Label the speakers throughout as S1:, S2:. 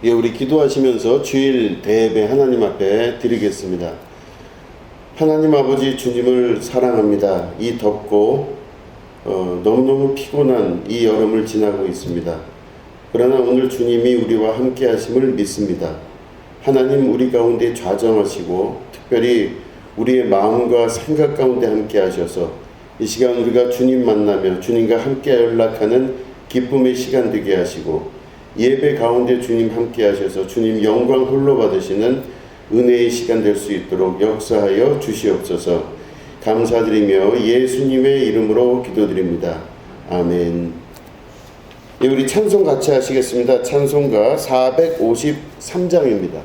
S1: 예, 우리 기도하시면서 주일 대예배 하나님 앞에 드리겠습니다. 하나님 아버지, 주님을 사랑합니다. 이 덥고 너무너무 피곤한 이 여름을 지나고 있습니다. 그러나 오늘 주님이 우리와 함께 하심을 믿습니다. 하나님, 우리 가운데 좌정하시고 특별히 우리의 마음과 생각 가운데 함께 하셔서 이 시간 우리가 주님 만나며 주님과 함께 연락하는 기쁨의 시간 되게 하시고, 예배 가운데 주님 함께 하셔서 주님 영광 홀로 받으시는 은혜의 시간 될 수 있도록 역사하여 주시옵소서. 감사드리며 예수님의 이름으로 기도드립니다. 아멘. 예, 우리 찬송 같이 하시겠습니다. 찬송가 453장입니다.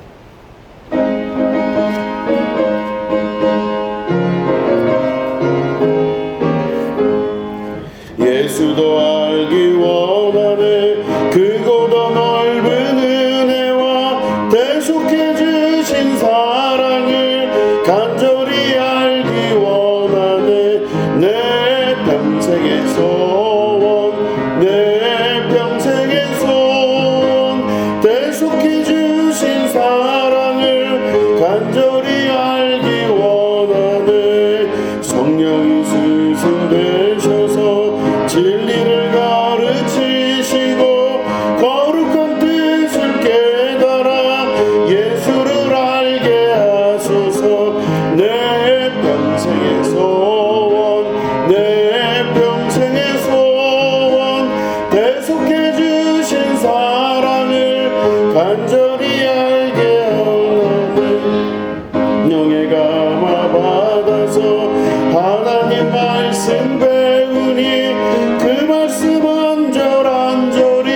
S1: 예수도 알기 원하네. 크고 더 넓은 은혜와 대속해 주신 사랑을 간절히 알기 원하네. 내 평생의 소원, 내 평생의 소원, 대속해 주신 사랑을 간절히 알기 원하네. 성령이 스승되셔서 진리를 가르치시고 거룩한 뜻을 깨달아 예수를 알게 하소서. 내 평생의 소원, 내 평생의 소원, 대속해 주신 사랑을 간절히 알게 하네. 영에 감화 받아서 하나님 말씀 배우니 그 말씀 안절안절이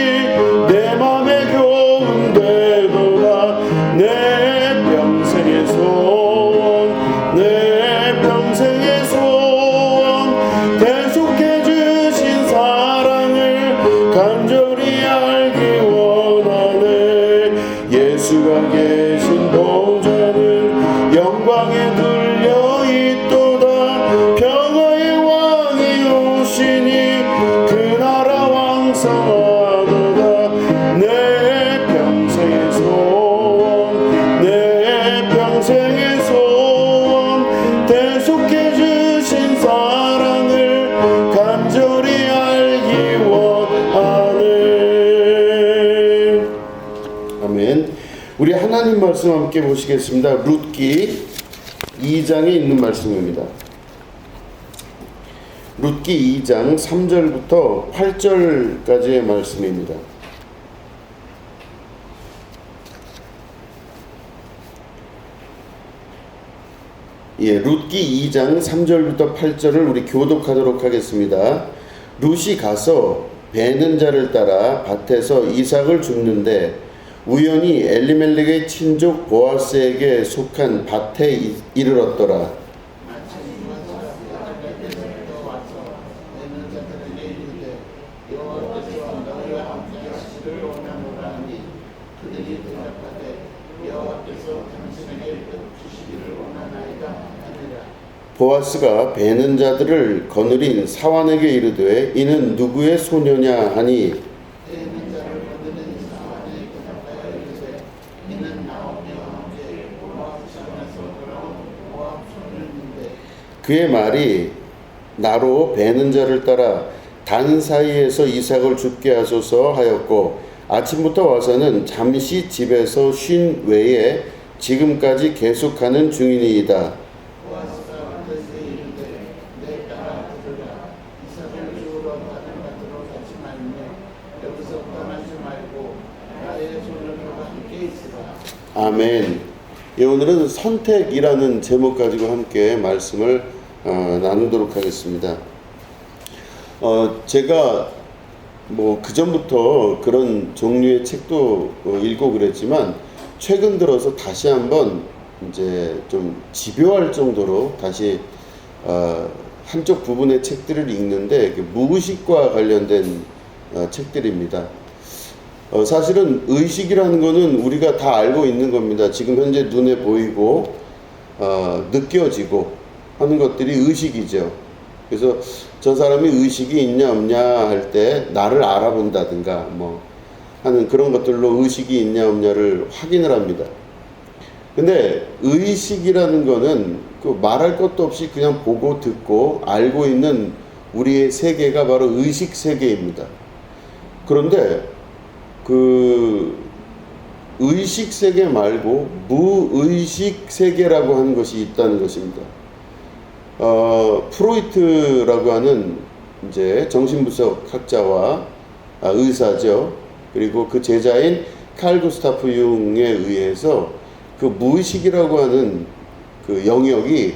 S1: 내 맘에 교훈되도다. 내 평생의 소원, 내 평생의 소원, 대속해 주신 사랑을 간절히 알기 원하네. 예수가 계신 보좌는 영광에 들려 있도다. 평화의 왕이 오시니 그 나라 왕성하도다. 내 평생의 소원, 내 평생의 소원, 대속해 주신 사랑을 간절히 알기 원하네. 아멘. 우리 하나님 말씀 함께 보시겠습니다. 룻기 2장에 있는 말씀입니다. 룻기 2장 3절부터 8절까지의 말씀입니다. 예, 룻기 2장 3절부터 8절을 우리 교독하도록 하겠습니다. 룻이 가서 베는 자를 따라 밭에서 이삭을 줍는데 우연히 엘리멜렉의 친족 보아스에게 속한 밭에 이르렀더라. 보아스가 베는 자들을 거느린 사환에게 이르되 이는 누구의 소녀냐 하니 그의 말이 나로 베는 자를 따라 단 사이에서 이삭을 죽게 하소서 하였고 아침부터 와서는 잠시 집에서 쉰 외에 지금까지 계속하는 중이니이다. 아멘. 예, 오늘은 선택이라는 제목 가지고 함께 말씀을 나누도록 하겠습니다. 제가 그 전부터 그런 종류의 책도 읽고 그랬지만 최근 들어서 다시 한번 이제 좀 집요할 정도로 다시 한쪽 부분의 책들을 읽는데 무의식과 관련된 책들입니다. 사실은 의식이라는 거는 우리가 다 알고 있는 겁니다. 지금 현재 눈에 보이고 느껴지고 하는 것들이 의식이죠. 그래서 저 사람이 의식이 있냐 없냐 할 때 나를 알아본다든가 하는 그런 것들로 의식이 있냐 없냐를 확인을 합니다. 근데 의식이라는 거는 그 말할 것도 없이 그냥 보고 듣고 알고 있는 우리의 세계가 바로 의식 세계입니다. 그런데 그 의식 세계 말고 무의식 세계라고 하는 것이 있다는 것입니다. 프로이트라고 하는 이제 정신분석 학자와 의사죠. 그리고 그 제자인 칼 구스타프 융에 의해서 그 무의식이라고 하는 그 영역이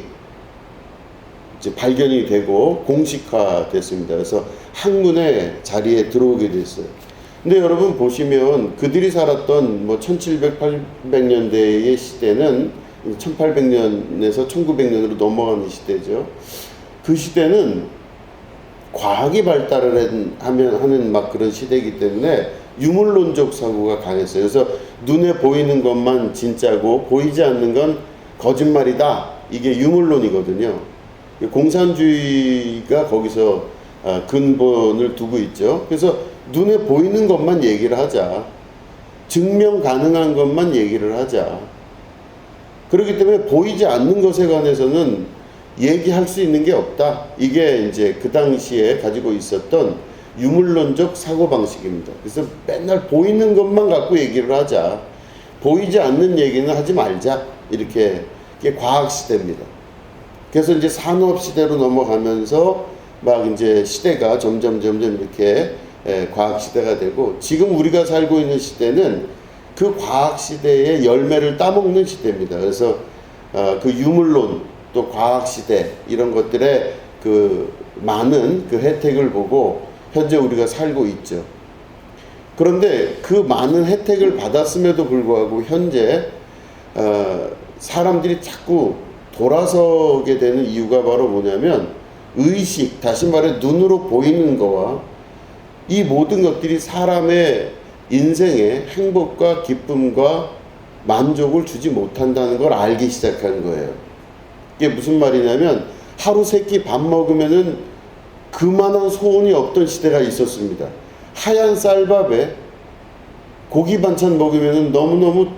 S1: 이제 발견이 되고 공식화됐습니다. 그래서 학문의 자리에 들어오게 됐어요. 근데 여러분 보시면 그들이 살았던 뭐 1700, 800년대의 시대는 1800년에서 1900년으로 넘어가는 시대죠. 그 시대는 과학이 발달을 하는 막 그런 시대이기 때문에 유물론적 사고가 강했어요. 그래서 눈에 보이는 것만 진짜고 보이지 않는 건 거짓말이다. 이게 유물론이거든요. 공산주의가 거기서 근본을 두고 있죠. 그래서 눈에 보이는 것만 얘기를 하자. 증명 가능한 것만 얘기를 하자. 그렇기 때문에 보이지 않는 것에 관해서는 얘기할 수 있는 게 없다. 이게 이제 그 당시에 가지고 있었던 유물론적 사고방식입니다. 그래서 맨날 보이는 것만 갖고 얘기를 하자. 보이지 않는 얘기는 하지 말자. 이게 과학시대입니다. 그래서 이제 산업시대로 넘어가면서 막 이제 시대가 점점 이렇게 과학시대가 되고, 지금 우리가 살고 있는 시대는 그 과학시대의 열매를 따먹는 시대입니다. 그래서 그 유물론 또 과학시대 이런 것들의 그 많은 그 혜택을 보고 현재 우리가 살고 있죠. 그런데 그 많은 혜택을 받았음에도 불구하고 현재 사람들이 자꾸 돌아서게 되는 이유가 바로 뭐냐면 의식, 다시 말해 눈으로 보이는 거와 이 모든 것들이 사람의 인생에 행복과 기쁨과 만족을 주지 못한다는 걸 알기 시작한 거예요. 이게 무슨 말이냐면 하루 세 끼 밥 먹으면은 그만한 소원이 없던 시대가 있었습니다. 하얀 쌀밥에 고기 반찬 먹으면은 너무너무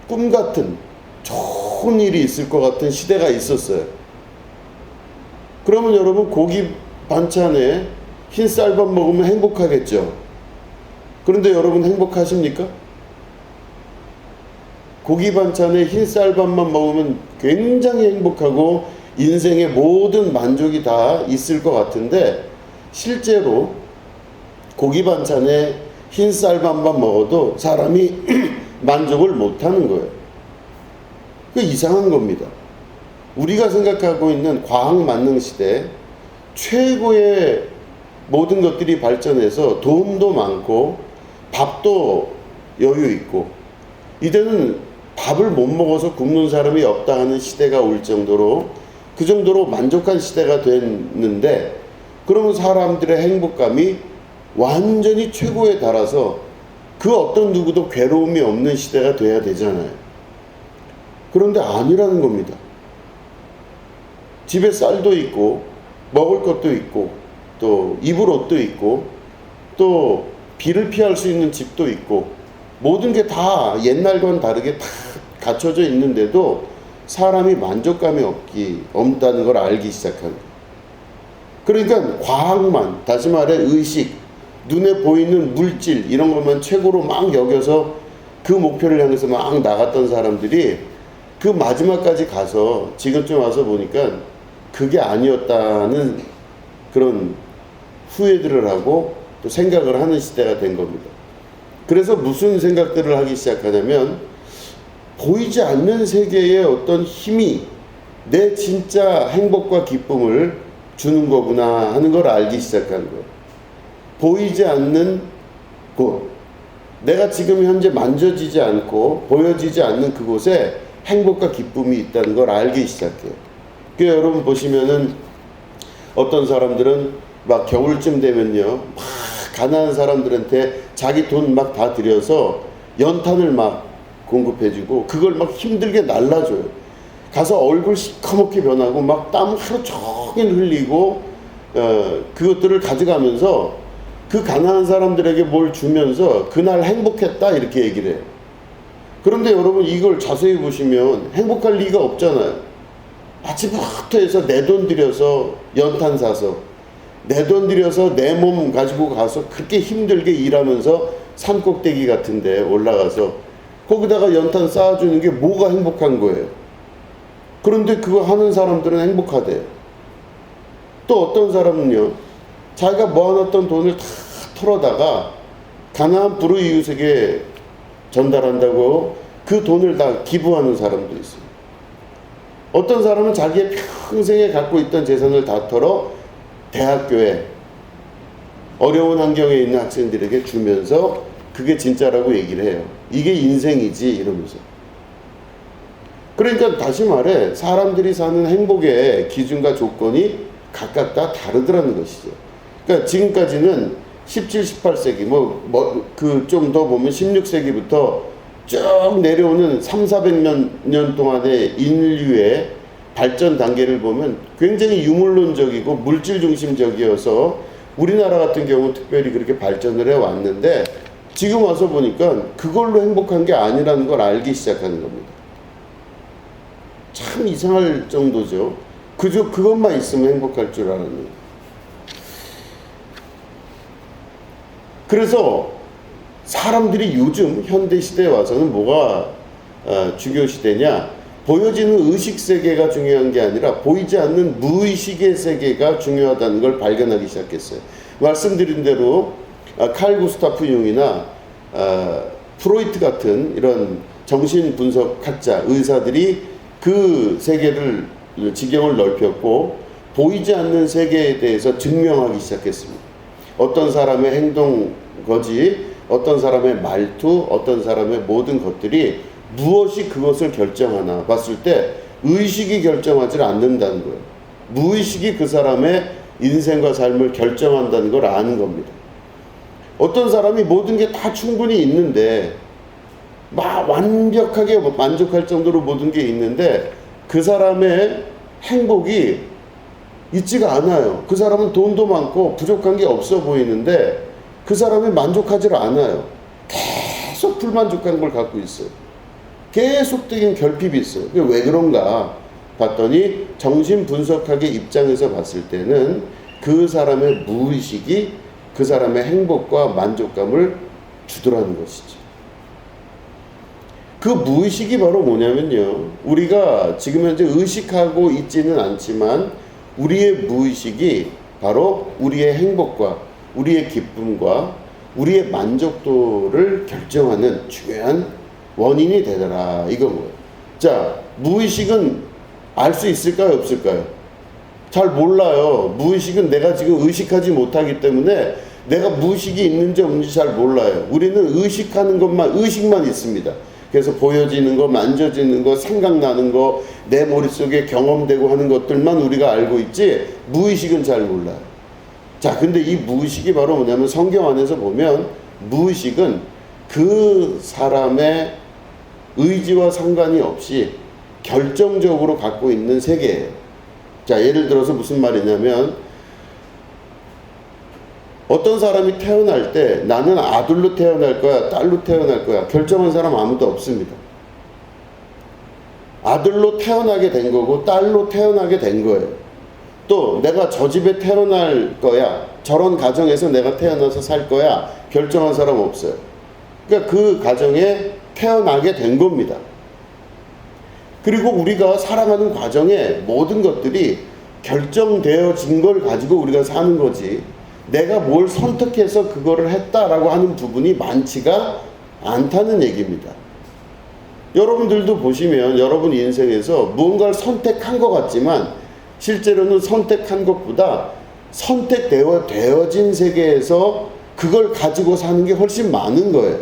S1: 꿈 같은 좋은 일이 있을 것 같은 시대가 있었어요. 그러면 여러분 고기 반찬에 흰 쌀밥 먹으면 행복하겠죠. 그런데 여러분 행복하십니까? 고기 반찬에 흰 쌀밥만 먹으면 굉장히 행복하고 인생의 모든 만족이 다 있을 것 같은데 실제로 고기 반찬에 흰 쌀밥만 먹어도 사람이 만족을 못하는 거예요. 그게 이상한 겁니다. 우리가 생각하고 있는 과학 만능 시대, 최고의 모든 것들이 발전해서 돈도 많고 밥도 여유 있고, 이제는 밥을 못 먹어서 굶는 사람이 없다 하는 시대가 올 정도로, 그 정도로 만족한 시대가 됐는데, 그러면 사람들의 행복감이 완전히 최고에 달아서 그 어떤 누구도 괴로움이 없는 시대가 돼야 되잖아요. 그런데 아니라는 겁니다. 집에 쌀도 있고 먹을 것도 있고 또 입을 옷도 있고 또 비를 피할 수 있는 집도 있고 모든 게 다 옛날과는 다르게 다 갖춰져 있는데도 사람이 만족감이 없다는 걸 알기 시작한 거예요. 그러니까 과학만, 다시 말해 의식, 눈에 보이는 물질 이런 것만 최고로 막 여겨서 그 목표를 향해서 막 나갔던 사람들이 그 마지막까지 가서 지금쯤 와서 보니까 그게 아니었다는 그런 후회들을 하고 또 생각을 하는 시대가 된 겁니다. 그래서 무슨 생각들을 하기 시작하냐면 보이지 않는 세계의 어떤 힘이 내 진짜 행복과 기쁨을 주는 거구나 하는 걸 알기 시작한 거예요. 보이지 않는 곳, 내가 지금 현재 만져지지 않고 보여지지 않는 그곳에 행복과 기쁨이 있다는 걸 알기 시작해요. 그러니까 여러분 보시면은 어떤 사람들은 막 겨울쯤 되면요, 막 가난한 사람들한테 자기 돈 막 다 들여서 연탄을 막 공급해주고 그걸 막 힘들게 날라줘요. 가서 얼굴 시커멓게 변하고 막 땀 하루 종일 흘리고 그것들을 가져가면서 그 가난한 사람들에게 뭘 주면서 그날 행복했다 이렇게 얘기를 해요. 그런데 여러분 이걸 자세히 보시면 행복할 리가 없잖아요. 아침부터 해서 내 돈 들여서 연탄 사서 내 돈 들여서 내 몸 가지고 가서 그렇게 힘들게 일하면서 산꼭대기 같은데 올라가서 거기다가 연탄 쌓아주는 게 뭐가 행복한 거예요. 그런데 그거 하는 사람들은 행복하대요. 또 어떤 사람은요, 자기가 모아놨던 돈을 다 털어다가 가난한 불우이웃에게 전달한다고 그 돈을 다 기부하는 사람도 있어요. 어떤 사람은 자기의 평생에 갖고 있던 재산을 다 털어 대학교에 어려운 환경에 있는 학생들에게 주면서 그게 진짜라고 얘기를 해요. 이게 인생이지 이러면서. 그러니까 다시 말해 사람들이 사는 행복의 기준과 조건이 각각 다 다르더라는 것이죠. 그러니까 지금까지는 17, 18세기 좀 더 보면 16세기부터 쭉 내려오는 3, 400년 동안의 인류의 발전 단계를 보면 굉장히 유물론적이고 물질 중심적이어서 우리나라 같은 경우는 특별히 그렇게 발전을 해왔는데 지금 와서 보니까 그걸로 행복한 게 아니라는 걸 알기 시작하는 겁니다. 참 이상할 정도죠. 그저 그것만 있으면 행복할 줄 알았는데. 그래서 사람들이 요즘 현대시대에 와서는 뭐가 중요시되냐, 보여지는 의식세계가 중요한 게 아니라 보이지 않는 무의식의 세계가 중요하다는 걸 발견하기 시작했어요. 말씀드린 대로 칼 구스타프 융이나 프로이트 같은 이런 정신분석학자, 의사들이 그 세계를 지경을 넓혔고 보이지 않는 세계에 대해서 증명하기 시작했습니다. 어떤 사람의 행동 거지, 어떤 사람의 말투, 어떤 사람의 모든 것들이 무엇이 그것을 결정하나 봤을 때 의식이 결정하지 않는다는 거예요. 무의식이 그 사람의 인생과 삶을 결정한다는 걸 아는 겁니다. 어떤 사람이 모든 게 다 충분히 있는데 막 완벽하게 만족할 정도로 모든 게 있는데 그 사람의 행복이 있지가 않아요. 그 사람은 돈도 많고 부족한 게 없어 보이는데 그 사람이 만족하지 않아요. 계속 불만족한 걸 갖고 있어요. 계속적인 결핍이 있어요. 왜 그런가 봤더니 정신분석학의 입장에서 봤을 때는 그 사람의 무의식이 그 사람의 행복과 만족감을 주더라는 것이죠. 그 무의식이 바로 뭐냐면요, 우리가 지금 현재 의식하고 있지는 않지만 우리의 무의식이 바로 우리의 행복과 우리의 기쁨과 우리의 만족도를 결정하는 중요한 원인이 되더라 이건 거예요. 자, 무의식은 알 수 있을까요, 없을까요? 잘 몰라요. 무의식은 내가 지금 의식하지 못하기 때문에 내가 무의식이 있는지 없는지 잘 몰라요. 우리는 의식하는 것만, 의식만 있습니다. 그래서 보여지는 거, 만져지는 거, 생각나는 거, 내 머릿속에 경험되고 하는 것들만 우리가 알고 있지 무의식은 잘 몰라요. 자, 근데 이 무의식이 바로 뭐냐면 성경 안에서 보면 무의식은 그 사람의 의지와 상관이 없이 결정적으로 갖고 있는 세계예요. 자, 예를 들어서 무슨 말이냐면 어떤 사람이 태어날 때 나는 아들로 태어날 거야, 딸로 태어날 거야 결정한 사람 아무도 없습니다. 아들로 태어나게 된 거고 딸로 태어나게 된 거예요. 또 내가 저 집에 태어날 거야, 저런 가정에서 내가 태어나서 살 거야 결정한 사람 없어요. 그러니까 그 가정에 태어나게 된 겁니다. 그리고 우리가 살아가는 과정에 모든 것들이 결정되어진 걸 가지고 우리가 사는 거지 내가 뭘 선택해서 그거를 했다라고 하는 부분이 많지가 않다는 얘기입니다. 여러분들도 보시면 여러분 인생에서 무언가를 선택한 것 같지만 실제로는 선택한 것보다 선택되어진 세계에서 그걸 가지고 사는 게 훨씬 많은 거예요.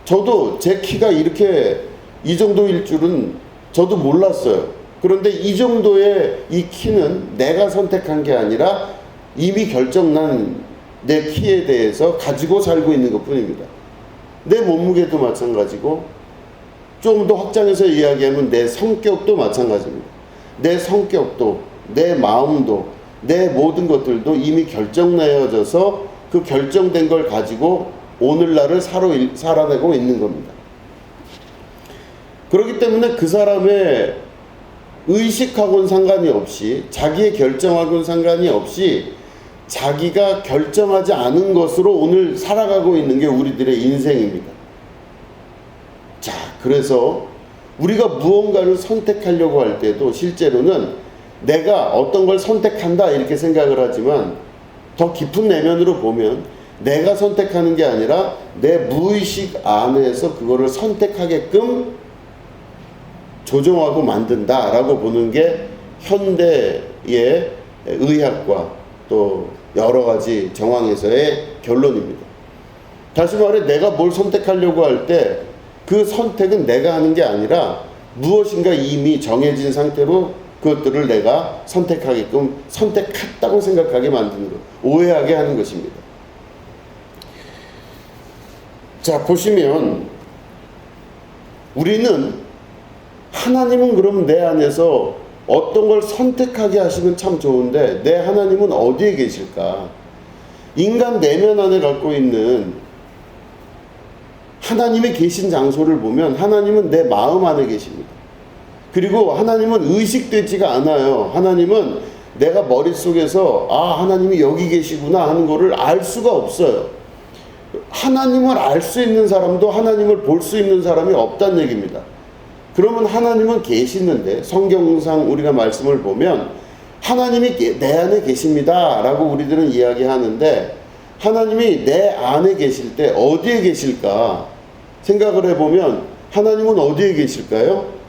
S1: 저도 제 키가 이렇게 이 정도일 줄은 저도 몰랐어요. 그런데 이 정도의 이 키는 내가 선택한 게 아니라 이미 결정난 내 키에 대해서 가지고 살고 있는 것 뿐입니다. 내 몸무게도 마찬가지고 좀 더 확장해서 이야기하면 내 성격도 마찬가지입니다. 내 성격도 내 마음도 내 모든 것들도 이미 결정내어져서 그 결정된 걸 가지고 오늘날을 살아내고 있는 겁니다. 그렇기 때문에 그 사람의 의식하고는 상관이 없이, 자기의 결정하고는 상관이 없이 자기가 결정하지 않은 것으로 오늘 살아가고 있는 게 우리들의 인생입니다. 자, 그래서 우리가 무언가를 선택하려고 할 때도 실제로는 내가 어떤 걸 선택한다 이렇게 생각을 하지만, 더 깊은 내면으로 보면 내가 선택하는 게 아니라 내 무의식 안에서 그거를 선택하게끔 조정하고 만든다라고 보는 게 현대의 의학과 또 여러 가지 정황에서의 결론입니다. 다시 말해, 내가 뭘 선택하려고 할 때 그 선택은 내가 하는 게 아니라 무엇인가 이미 정해진 상태로 그것들을 내가 선택하게끔, 선택했다고 생각하게 만드는 것, 오해하게 하는 것입니다. 자, 보시면 우리는, 하나님은 그럼 내 안에서 어떤 걸 선택하게 하시면 참 좋은데 내 하나님은 어디에 계실까? 인간 내면 안에 갖고 있는 하나님이 계신 장소를 보면 하나님은 내 마음 안에 계십니다. 그리고 하나님은 의식되지가 않아요. 하나님은 내가 머릿속에서 하나님이 여기 계시구나 하는 거를 알 수가 없어요. 하나님을 알 수 있는 사람도 하나님을 볼 수 있는 사람이 없다는 얘기입니다. 그러면 하나님은 계시는데, 성경상 우리가 말씀을 보면 하나님이 내 안에 계십니다 라고 우리들은 이야기하는데, 하나님이 내 안에 계실 때 어디에 계실까 생각을 해보면 하나님은 어디에 계실까요?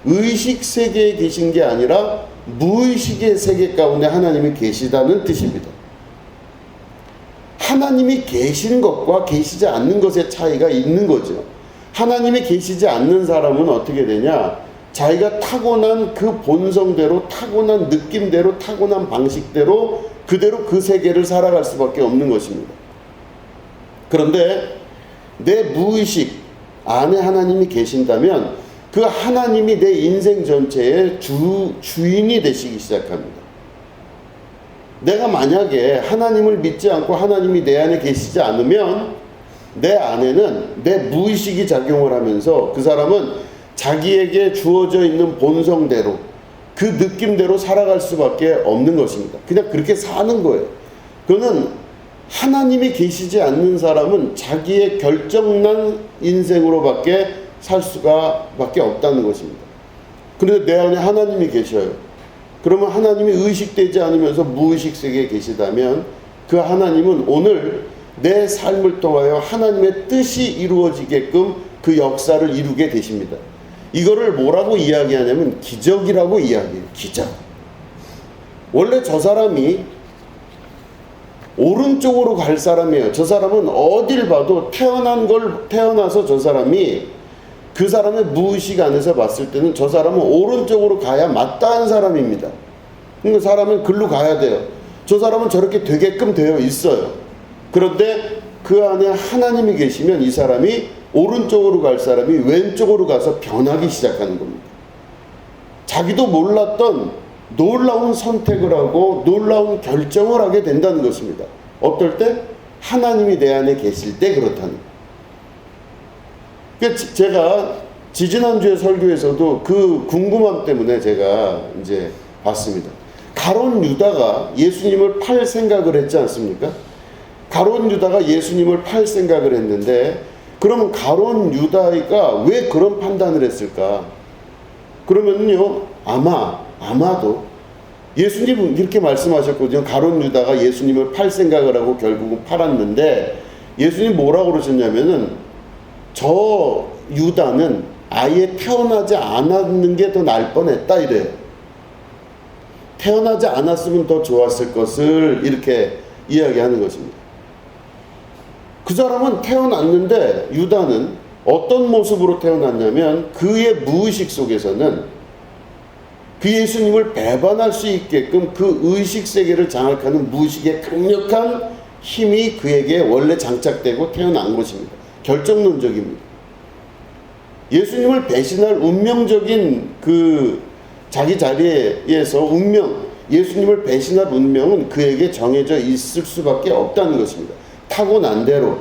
S1: 의식 세계에 계신 게 아니라 무의식의 세계 가운데 하나님이 계시다는 뜻입니다. 하나님이 계신 것과 계시지 않는 것의 차이가 있는 거죠. 하나님이 계시지 않는 사람은 어떻게 되냐? 자기가 타고난 그 본성대로, 타고난 느낌대로, 타고난 방식대로 그대로 그 세계를 살아갈 수밖에 없는 것입니다. 그런데 내 무의식 안에 하나님이 계신다면 그 하나님이 내 인생 전체의 주인이 되시기 시작합니다. 내가 만약에 하나님을 믿지 않고 하나님이 내 안에 계시지 않으면 내 안에는 내 무의식이 작용을 하면서 그 사람은 자기에게 주어져 있는 본성대로, 그 느낌대로 살아갈 수밖에 없는 것입니다. 그냥 그렇게 사는 거예요. 그거는 하나님이 계시지 않는 사람은 자기의 결정난 인생으로밖에 살 수가밖에 없다는 것입니다. 그런데 내 안에 하나님이 계셔요. 그러면 하나님이 의식되지 않으면서 무의식 세계에 계시다면 그 하나님은 오늘 내 삶을 통하여 하나님의 뜻이 이루어지게끔 그 역사를 이루게 되십니다. 이거를 뭐라고 이야기하냐면 기적이라고 이야기해요. 기적. 원래 저 사람이 오른쪽으로 갈 사람이에요. 저 사람은 어딜 봐도 태어나서 저 사람이, 그 사람의 무의식 안에서 봤을 때는 저 사람은 오른쪽으로 가야 마땅한 사람입니다. 그러니까 사람은 글로 가야 돼요. 저 사람은 저렇게 되게끔 되어 있어요. 그런데 그 안에 하나님이 계시면 이 사람이 오른쪽으로 갈 사람이 왼쪽으로 가서 변하기 시작하는 겁니다. 자기도 몰랐던 놀라운 선택을 하고 놀라운 결정을 하게 된다는 것입니다. 어떨 때? 하나님이 내 안에 계실 때 그렇다는 거예요. 제가 지지난주에 설교에서도 그 궁금함 때문에 제가 이제 봤습니다. 가룟 유다가 예수님을 팔 생각을 했지 않습니까? 가룟 유다가 예수님을 팔 생각을 했는데, 그러면 가룟 유다가 왜 그런 판단을 했을까? 그러면요, 아마도 예수님은 이렇게 말씀하셨거든요. 가룟 유다가 예수님을 팔 생각을 하고 결국은 팔았는데, 예수님 뭐라고 그러셨냐면은 저 유다는 아예 태어나지 않았는 게 더 나을 뻔했다 이래요. 태어나지 않았으면 더 좋았을 것을 이렇게 이야기하는 것입니다. 그 사람은 태어났는데, 유다는 어떤 모습으로 태어났냐면 그의 무의식 속에서는 그 예수님을 배반할 수 있게끔 그 의식 세계를 장악하는 무의식의 강력한 힘이 그에게 원래 장착되고 태어난 것입니다. 결정론적입니다. 예수님을 배신할 운명적인 그 자기 자리에서 예수님을 배신할 운명은 그에게 정해져 있을 수밖에 없다는 것입니다. 타고난 대로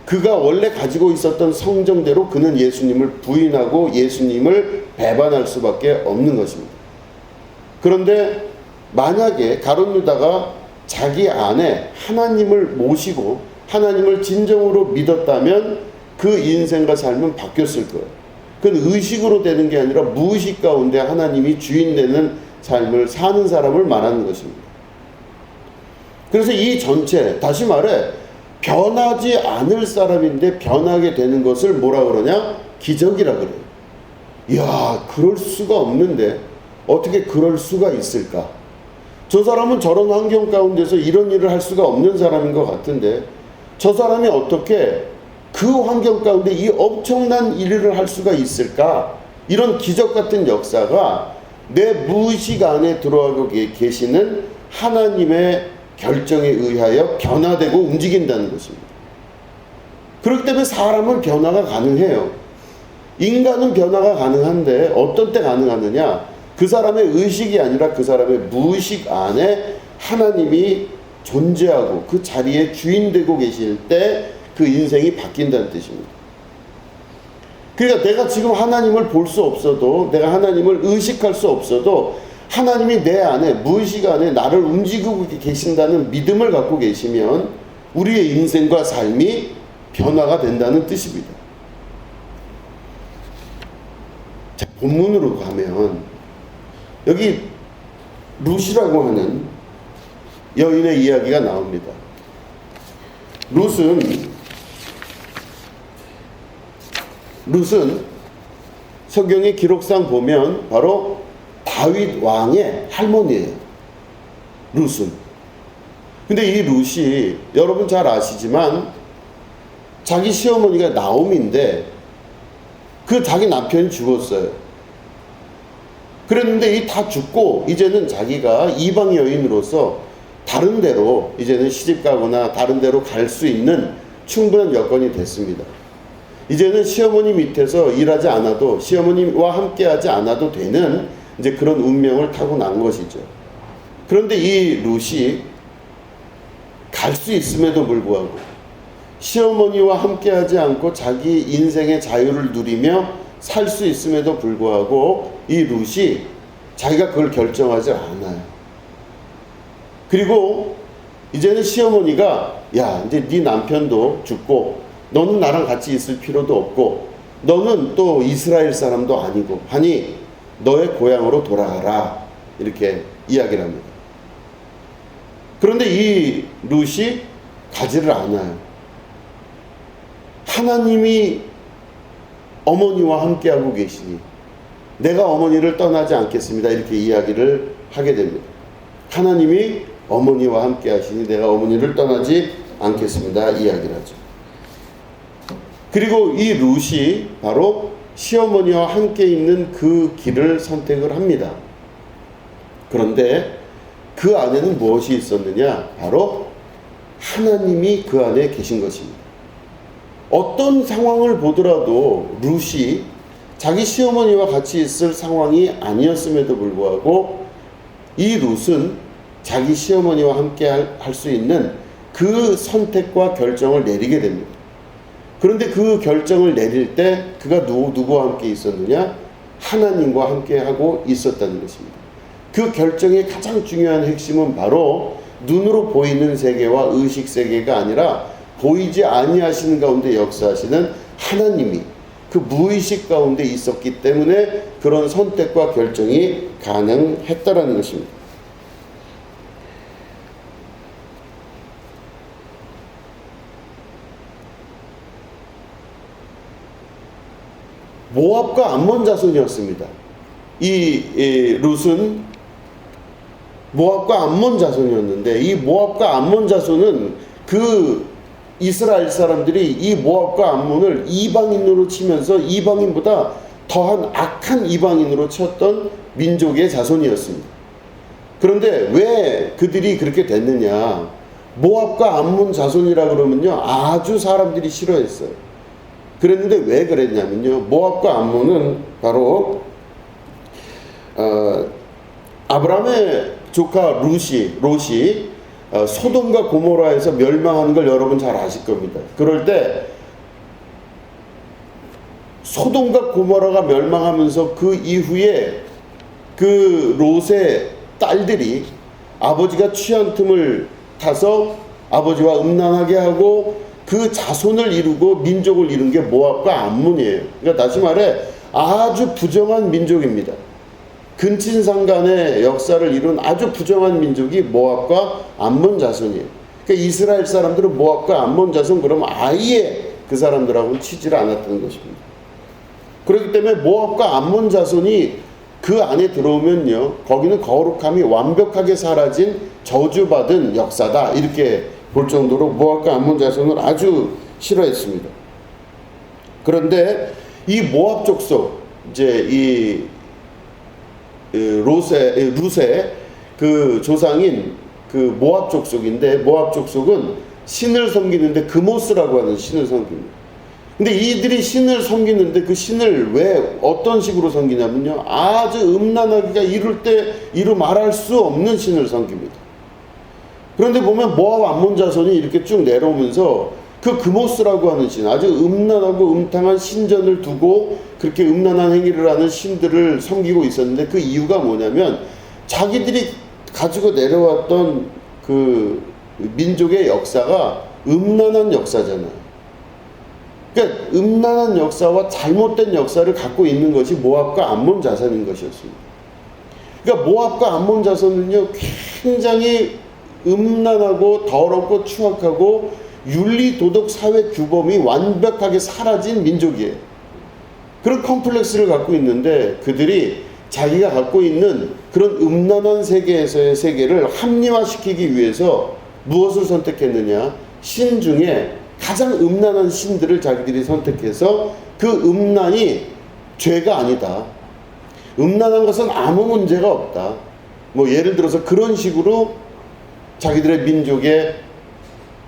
S1: 그가 원래 가지고 있었던 성정대로 그는 예수님을 부인하고 예수님을 배반할 수밖에 없는 것입니다. 그런데 만약에 가룟 유다가 자기 안에 하나님을 모시고 하나님을 진정으로 믿었다면 그 인생과 삶은 바뀌었을 거예요. 그건 의식으로 되는 게 아니라 무의식 가운데 하나님이 주인 되는 삶을 사는 사람을 말하는 것입니다. 그래서 이 전체, 다시 말해 변하지 않을 사람인데 변하게 되는 것을 뭐라 그러냐? 기적이라 그래요. 이야, 그럴 수가 없는데 어떻게 그럴 수가 있을까? 저 사람은 저런 환경 가운데서 이런 일을 할 수가 없는 사람인 것 같은데 저 사람이 어떻게 그 환경 가운데 이 엄청난 일을 할 수가 있을까? 이런 기적 같은 역사가 내 무의식 안에 들어가고 계시는 하나님의 결정에 의하여 변화되고 움직인다는 것입니다. 그렇기 때문에 사람은 변화가 가능해요. 인간은 변화가 가능한데 어떤 때 가능하느냐? 그 사람의 의식이 아니라 그 사람의 무의식 안에 하나님이 존재하고 그 자리에 주인 되고 계실 때 그 인생이 바뀐다는 뜻입니다. 그러니까 내가 지금 하나님을 볼 수 없어도, 내가 하나님을 의식할 수 없어도 하나님이 내 안에, 무의식 안에 나를 움직이고 계신다는 믿음을 갖고 계시면 우리의 인생과 삶이 변화가 된다는 뜻입니다. 자, 본문으로 가면 여기 룻이라고 하는 여인의 이야기가 나옵니다. 룻은 성경의 기록상 보면 바로 다윗 왕의 할머니예요. 룻은. 근데 이 룻이 여러분 잘 아시지만 자기 시어머니가 나오미인데 그 자기 남편이 죽었어요. 그랬는데 이 다 죽고 이제는 자기가 이방 여인으로서 다른 데로 이제는 시집가거나 다른 데로 갈 수 있는 충분한 여건이 됐습니다. 이제는 시어머니 밑에서 일하지 않아도 시어머니와 함께하지 않아도 되는 이제 그런 운명을 타고 난 것이죠. 그런데 이 룻이 갈 수 있음에도 불구하고 시어머니와 함께하지 않고 자기 인생의 자유를 누리며 살 수 있음에도 불구하고 이 룻이 자기가 그걸 결정하지 않아요. 그리고 이제는 시어머니가 야, 이제 네 남편도 죽고 너는 나랑 같이 있을 필요도 없고 너는 또 이스라엘 사람도 아니고 하니 너의 고향으로 돌아가라 이렇게 이야기를 합니다. 그런데 이 룻이 가지를 않아요. 하나님이 어머니와 함께하고 계시니 내가 어머니를 떠나지 않겠습니다 이렇게 이야기를 하게 됩니다. 하나님이 어머니와 함께 하시니 내가 어머니를 떠나지 않겠습니다 이야기를 하죠. 그리고 이 룻이 바로 시어머니와 함께 있는 그 길을 선택을 합니다. 그런데 그 안에는 무엇이 있었느냐? 바로 하나님이 그 안에 계신 것입니다. 어떤 상황을 보더라도 룻이 자기 시어머니와 같이 있을 상황이 아니었음에도 불구하고 이 룻은 자기 시어머니와 함께 할 수 있는 그 선택과 결정을 내리게 됩니다. 그런데 그 결정을 내릴 때 그가 누구와 함께 있었느냐? 하나님과 함께 하고 있었다는 것입니다. 그 결정의 가장 중요한 핵심은 바로 눈으로 보이는 세계와 의식 세계가 아니라 보이지 아니하시는 가운데 역사하시는 하나님이 그 무의식 가운데 있었기 때문에 그런 선택과 결정이 가능했다라는 것입니다. 모압과 암몬 자손이었습니다. 이 룻은 모압과 암몬 자손이었는데 이 모압과 암몬 자손은 그 이스라엘 사람들이 이 모압과 암몬을 이방인으로 치면서 이방인보다 더한 악한 이방인으로 쳤던 민족의 자손이었습니다. 그런데 왜 그들이 그렇게 됐느냐? 모압과 암몬 자손이라 그러면요 아주 사람들이 싫어했어요. 그랬는데 왜 그랬냐면요 모압과 암몬은 바로 아브라함의 조카 롯이 소돔과 고모라에서 멸망하는 걸 여러분 잘 아실 겁니다. 그럴 때 소돔과 고모라가 멸망하면서 그 이후에 그 롯의 딸들이 아버지가 취한 틈을 타서 아버지와 음란하게 하고 그 자손을 이루고 민족을 이룬 게 모압과 암몬이에요. 그러니까 다시 말해 아주 부정한 민족입니다. 근친상간의 역사를 이룬 아주 부정한 민족이 모압과 암몬 자손이에요. 그러니까 이스라엘 사람들은 모압과 암몬 자손 그러면 아예 그 사람들하고는 치지를 않았던 것입니다. 그렇기 때문에 모압과 암몬 자손이 그 안에 들어오면요, 거기는 거룩함이 완벽하게 사라진 저주받은 역사다, 이렇게 볼 정도로 모압과 암몬 자손을 아주 싫어했습니다. 그런데 이 모압 족속, 이제 이 룻의 그 조상인 그 모압 족속인데, 모압 족속은 신을 섬기는데 그모스라고 하는 신을 섬깁니다. 근데 이들이 신을 섬기는데 그 신을 왜 어떤 식으로 섬기냐면요, 아주 음란하기가 이루 말할 수 없는 신을 섬깁니다. 그런데 보면 모압 암몬 자손이 이렇게 쭉 내려오면서 그 그모스라고 하는 신, 아주 음란하고 음탕한 신전을 두고 그렇게 음란한 행위를 하는 신들을 섬기고 있었는데, 그 이유가 뭐냐면 자기들이 가지고 내려왔던 그 민족의 역사가 음란한 역사잖아요. 그러니까 음란한 역사와 잘못된 역사를 갖고 있는 것이 모압과 암몬 자손인 것이었습니다. 그러니까 모압과 암몬 자손은요, 굉장히 음란하고 더럽고 추악하고 윤리 도덕 사회 규범이 완벽하게 사라진 민족이에요. 그런 컴플렉스를 갖고 있는데, 그들이 자기가 갖고 있는 그런 음란한 세계에서의 세계를 합리화시키기 위해서 무엇을 선택했느냐? 신 중에 가장 음란한 신들을 자기들이 선택해서 그 음란이 죄가 아니다, 음란한 것은 아무 문제가 없다, 뭐 예를 들어서 그런 식으로 자기들의 민족의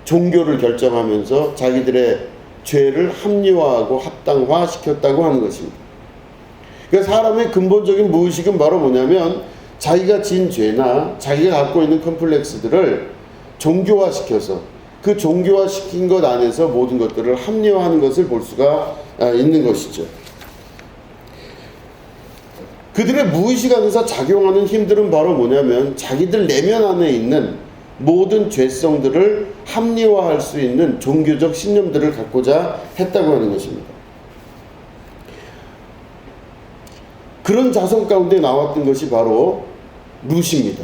S1: 종교를 결정하면서 자기들의 죄를 합리화하고 합당화시켰다고 하는 것입니다. 그러니까 사람의 근본적인 무의식은 바로 뭐냐면, 자기가 지은 죄나 자기가 갖고 있는 컴플렉스들을 종교화시켜서 그 종교화시킨 것 안에서 모든 것들을 합리화하는 것을 볼 수가 있는 것이죠. 그들의 무의식 안에서 작용하는 힘들은 바로 뭐냐면, 자기들 내면 안에 있는 모든 죄성들을 합리화할 수 있는 종교적 신념들을 갖고자 했다고 하는 것입니다. 그런 자손 가운데 나왔던 것이 바로 룻입니다.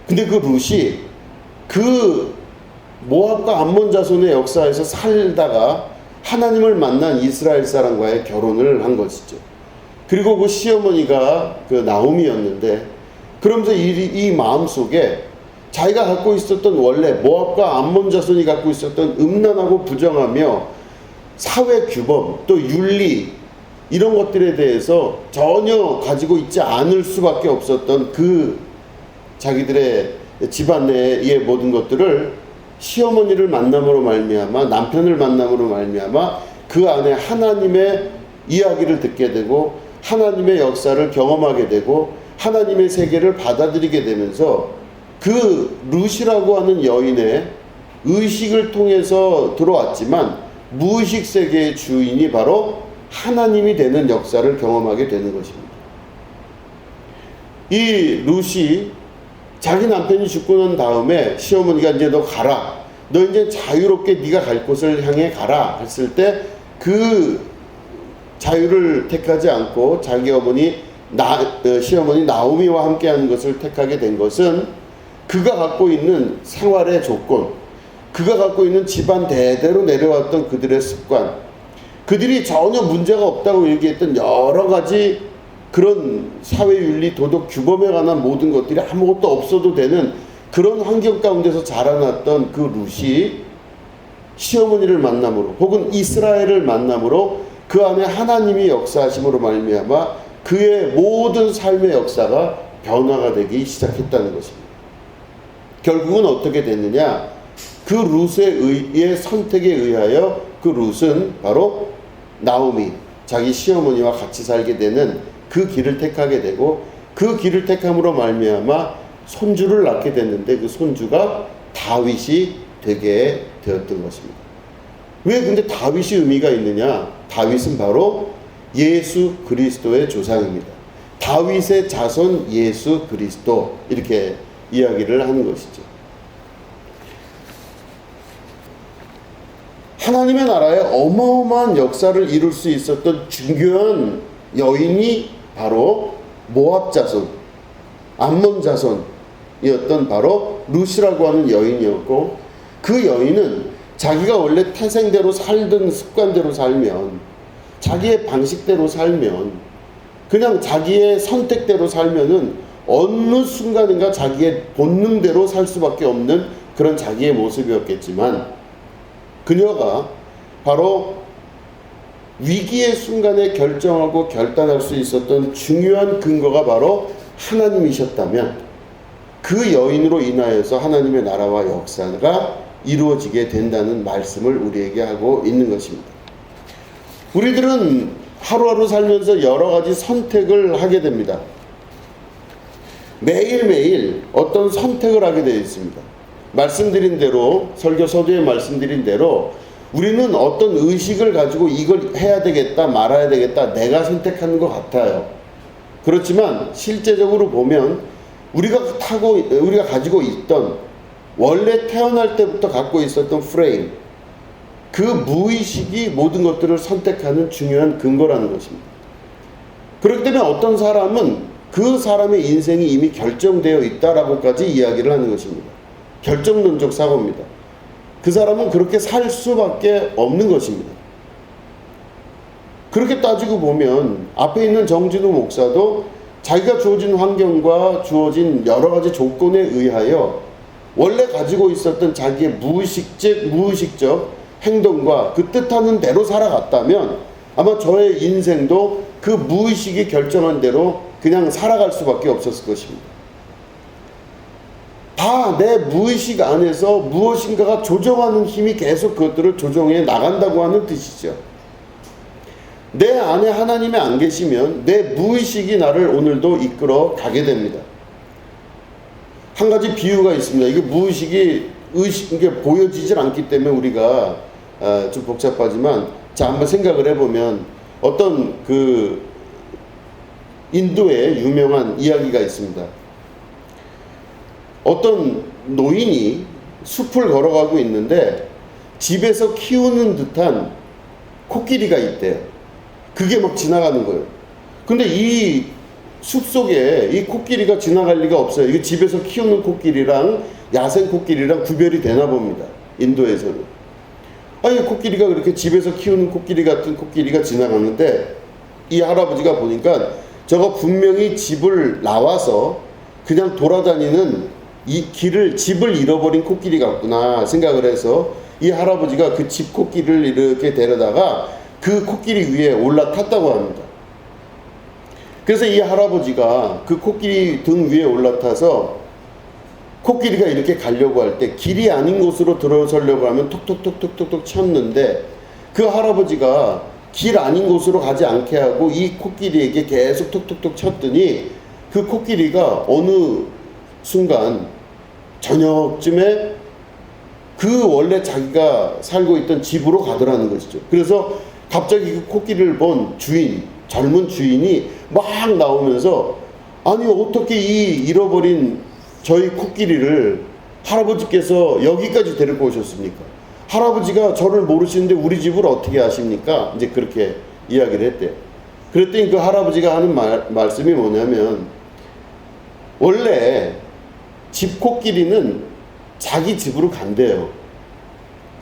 S1: 근데 그 룻이 그 모압과 암몬 자손의 역사에서 살다가 하나님을 만난 이스라엘 사람과의 결혼을 한 것이죠. 그리고 그 시어머니가 그 나오미였는데, 그러면서 이 마음속에 자기가 갖고 있었던 원래 모압과 암몬 자손이 갖고 있었던 음란하고 부정하며 사회 규범 또 윤리 이런 것들에 대해서 전혀 가지고 있지 않을 수밖에 없었던 그 자기들의 집안 내의 모든 것들을 시어머니를 만남으로 말미암아, 남편을 만남으로 말미암아 그 안에 하나님의 이야기를 듣게 되고 하나님의 역사를 경험하게 되고 하나님의 세계를 받아들이게 되면서, 그 룻이라고 하는 여인의 의식을 통해서 들어왔지만 무의식 세계의 주인이 바로 하나님이 되는 역사를 경험하게 되는 것입니다. 이 룻이 자기 남편이 죽고 난 다음에 시어머니가 이제 너 가라, 너 이제 자유롭게 네가 갈 곳을 향해 가라 했을 때, 그 자유를 택하지 않고 자기 시어머니 나오미와 함께하는 것을 택하게 된 것은, 그가 갖고 있는 생활의 조건, 그가 갖고 있는 집안 대대로 내려왔던 그들의 습관, 그들이 전혀 문제가 없다고 얘기했던 여러 가지 그런 사회윤리 도덕 규범에 관한 모든 것들이 아무것도 없어도 되는 그런 환경 가운데서 자라났던 그 룻이 시어머니를 만남으로 혹은 이스라엘을 만남으로 그 안에 하나님이 역사하심으로 말미암아 그의 모든 삶의 역사가 변화가 되기 시작했다는 것입니다. 결국은 어떻게 됐느냐? 그 룻의 선택에 의하여 그 룻은 바로 나오미, 자기 시어머니와 같이 살게 되는 그 길을 택하게 되고, 그 길을 택함으로 말미암아 손주를 낳게 됐는데 그 손주가 다윗이 되게 되었던 것입니다. 왜 근데 다윗이 의미가 있느냐? 다윗은 바로 예수 그리스도의 조상입니다. 다윗의 자손 예수 그리스도, 이렇게 이야기를 하는 것이죠. 하나님의 나라에 어마어마한 역사를 이룰 수 있었던 중요한 여인이 바로 모압 자손, 암몬 자손이었던 바로 룻이라고 하는 여인이었고, 그 여인은 자기가 원래 태생대로 살던 습관대로 살면, 자기의 방식대로 살면, 그냥 자기의 선택대로 살면은 어느 순간인가 자기의 본능대로 살 수밖에 없는 그런 자기의 모습이었겠지만, 그녀가 바로 위기의 순간에 결정하고 결단할 수 있었던 중요한 근거가 바로 하나님이셨다면, 그 여인으로 인하여서 하나님의 나라와 역사가 이루어지게 된다는 말씀을 우리에게 하고 있는 것입니다. 우리들은 하루하루 살면서 여러 가지 선택을 하게 됩니다. 매일매일 어떤 선택을 하게 되어 있습니다. 말씀드린 대로, 설교 서두에 말씀드린 대로 우리는 어떤 의식을 가지고 이걸 해야 되겠다 말아야 되겠다 내가 선택하는 것 같아요. 그렇지만 실제적으로 보면 우리가 가지고 있던, 원래 태어날 때부터 갖고 있었던 프레임, 그 무의식이 모든 것들을 선택하는 중요한 근거라는 것입니다. 그렇기 때문에 어떤 사람은 그 사람의 인생이 이미 결정되어 있다라고까지 이야기를 하는 것입니다. 결정론적 사고입니다. 그 사람은 그렇게 살 수밖에 없는 것입니다. 그렇게 따지고 보면 앞에 있는 정진우 목사도 자기가 주어진 환경과 주어진 여러 가지 조건에 의하여 원래 가지고 있었던 자기의 무의식적 행동과 그 뜻하는 대로 살아갔다면 아마 저의 인생도 그 무의식이 결정한 대로 그냥 살아갈 수밖에 없었을 것입니다. 다 내 무의식 안에서 무엇인가가 조정하는 힘이 계속 그것들을 조정해 나간다고 하는 뜻이죠. 내 안에 하나님이 안 계시면 내 무의식이 나를 오늘도 이끌어 가게 됩니다. 한 가지 비유가 있습니다. 이게 무의식이 이게 보여지질 않기 때문에 우리가 좀 복잡하지만, 자, 한번 생각을 해보면 어떤 그 인도의 유명한 이야기가 있습니다. 어떤 노인이 숲을 걸어가고 있는데 집에서 키우는 듯한 코끼리가 있대요. 그게 막 지나가는 거예요. 근데 이 숲속에 이 코끼리가 지나갈 리가 없어요. 이게 집에서 키우는 코끼리랑 야생 코끼리랑 구별이 되나 봅니다. 인도에서는. 아니, 코끼리가 그렇게 집에서 키우는 코끼리 같은 코끼리가 지나가는데 이 할아버지가 보니까 저거 분명히 집을 나와서 그냥 돌아다니는 집을 잃어버린 코끼리 같구나 생각을 해서 이 할아버지가 그 집 코끼리를 이렇게 데려다가 그 코끼리 위에 올라탔다고 합니다. 그래서 이 할아버지가 그 코끼리 등 위에 올라타서 코끼리가 이렇게 가려고 할 때 길이 아닌 곳으로 들어서려고 하면 톡톡톡톡톡 쳤는데, 그 할아버지가 길 아닌 곳으로 가지 않게 하고 이 코끼리에게 계속 톡톡톡 쳤더니 그 코끼리가 어느 순간 저녁쯤에 그 원래 자기가 살고 있던 집으로 가더라는 것이죠. 그래서 갑자기 그 코끼리를 본 젊은 주인이 막 나오면서, 아니 어떻게 이 잃어버린 저희 코끼리를 할아버지께서 여기까지 데리고 오셨습니까? 할아버지가 저를 모르시는데 우리 집을 어떻게 아십니까? 이제 그렇게 이야기를 했대요. 그랬더니 그 할아버지가 하는 말씀이 뭐냐면, 원래 집 코끼리는 자기 집으로 간대요.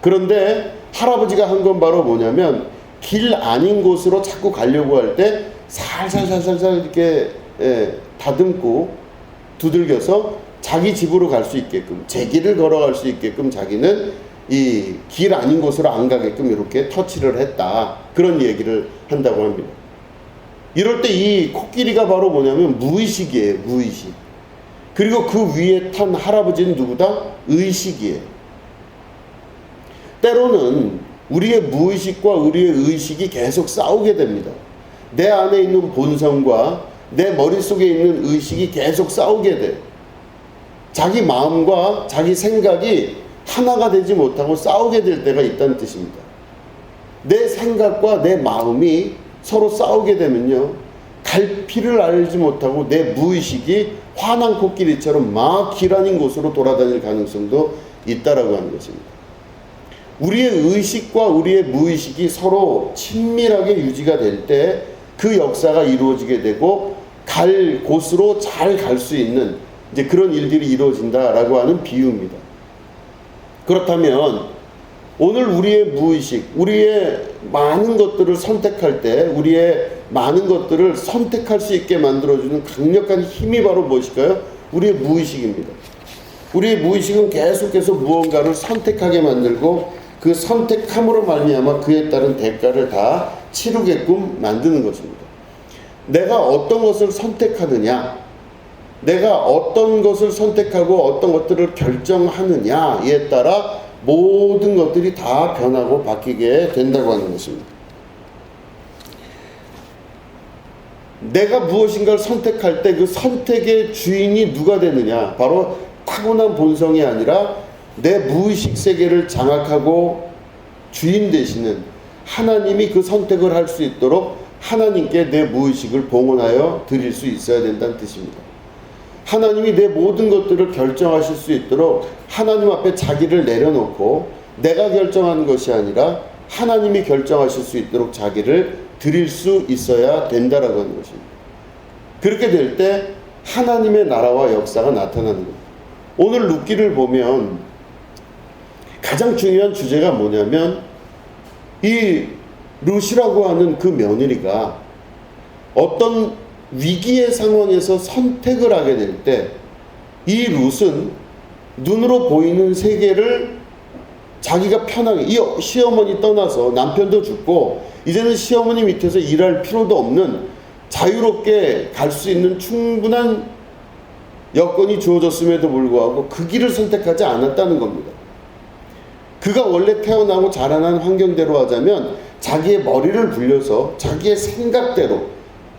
S1: 그런데 할아버지가 한 건 바로 뭐냐면, 길 아닌 곳으로 자꾸 가려고 할 때 살살살살 이렇게 다듬고 두들겨서 자기 집으로 갈 수 있게끔, 제 길을 걸어갈 수 있게끔 자기는 이 길 아닌 곳으로 안 가게끔 이렇게 터치를 했다. 그런 얘기를 한다고 합니다. 이럴 때 이 코끼리가 바로 뭐냐면 무의식이에요. 무의식. 그리고 그 위에 탄 할아버지는 누구다? 의식이에요. 때로는 우리의 무의식과 우리의 의식이 계속 싸우게 됩니다. 내 안에 있는 본성과 내 머릿속에 있는 의식이 계속 싸우게 돼. 자기 마음과 자기 생각이 하나가 되지 못하고 싸우게 될 때가 있다는 뜻입니다. 내 생각과 내 마음이 서로 싸우게 되면요, 갈피를 알지 못하고 내 무의식이 화난 코끼리처럼 막 길 아닌 곳으로 돌아다닐 가능성도 있다라고 하는 것입니다. 우리의 의식과 우리의 무의식이 서로 친밀하게 유지가 될 때 그 역사가 이루어지게 되고 갈 곳으로 잘 갈 수 있는 이제 그런 일들이 이루어진다라고 하는 비유입니다. 그렇다면 오늘 우리의 무의식, 우리의 많은 것들을 선택할 때 우리의 많은 것들을 선택할 수 있게 만들어주는 강력한 힘이 바로 무엇일까요? 우리의 무의식입니다. 우리의 무의식은 계속해서 무언가를 선택하게 만들고 그 선택함으로 말미암아 그에 따른 대가를 다 치르게끔 만드는 것입니다. 내가 어떤 것을 선택하느냐, 내가 어떤 것을 선택하고 어떤 것들을 결정하느냐에 따라 모든 것들이 다 변하고 바뀌게 된다고 하는 것입니다. 내가 무엇인가를 선택할 때 그 선택의 주인이 누가 되느냐, 바로 타고난 본성이 아니라 내 무의식 세계를 장악하고 주인 되시는 하나님이 그 선택을 할 수 있도록 하나님께 내 무의식을 봉헌하여 드릴 수 있어야 된다는 뜻입니다. 하나님이 내 모든 것들을 결정하실 수 있도록 하나님 앞에 자기를 내려놓고 내가 결정하는 것이 아니라 하나님이 결정하실 수 있도록 자기를 드릴 수 있어야 된다라고 하는 것입니다. 그렇게 될 때 하나님의 나라와 역사가 나타나는 겁니다. 오늘 룻기를 보면 가장 중요한 주제가 뭐냐면 이 룻이라고 하는 그 며느리가 어떤 위기의 상황에서 선택을 하게 될 때 이 룻은 눈으로 보이는 세계를 자기가 편하게, 이 시어머니 떠나서 남편도 죽고 이제는 시어머니 밑에서 일할 필요도 없는 자유롭게 갈 수 있는 충분한 여건이 주어졌음에도 불구하고 그 길을 선택하지 않았다는 겁니다. 그가 원래 태어나고 자라난 환경대로 하자면 자기의 머리를 굴려서 자기의 생각대로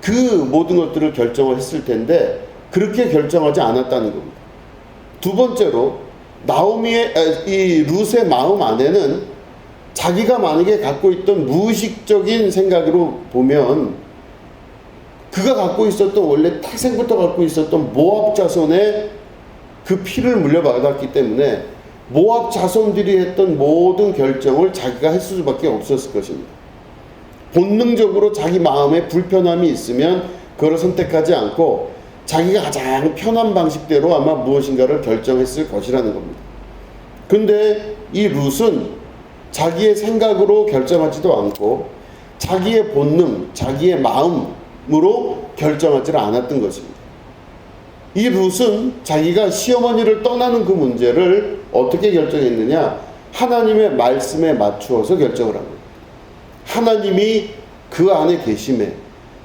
S1: 그 모든 것들을 결정을 했을 텐데 그렇게 결정하지 않았다는 겁니다. 두 번째로 이 룻의 마음 안에는 자기가 만약에 갖고 있던 무의식적인 생각으로 보면 그가 갖고 있었던 원래 태생부터 갖고 있었던 모압 자손의 그 피를 물려받았기 때문에 모압 자손들이 했던 모든 결정을 자기가 했을 수밖에 없었을 것입니다. 본능적으로 자기 마음에 불편함이 있으면 그걸 선택하지 않고 자기가 가장 편한 방식대로 아마 무엇인가를 결정했을 것이라는 겁니다. 근데 이 룻은 자기의 생각으로 결정하지도 않고 자기의 본능, 자기의 마음으로 결정하지 않았던 것입니다. 이 룻은 자기가 시어머니를 떠나는 그 문제를 어떻게 결정했느냐? 하나님의 말씀에 맞추어서 결정을 합니다. 하나님이 그 안에 계심에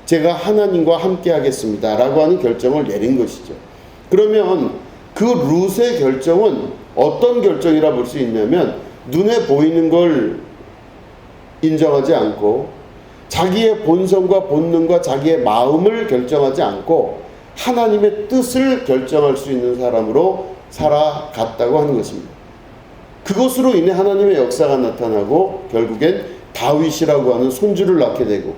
S1: 제가 하나님과 함께 하겠습니다 라고 하는 결정을 내린 것이죠. 그러면 그 룻의 결정은 어떤 결정이라 볼 수 있냐면 눈에 보이는 걸 인정하지 않고 자기의 본성과 본능과 자기의 마음을 결정하지 않고 하나님의 뜻을 결정할 수 있는 사람으로 살아갔다고 하는 것입니다. 그것으로 인해 하나님의 역사가 나타나고 결국엔 다윗이라고 하는 손주를 낳게 되고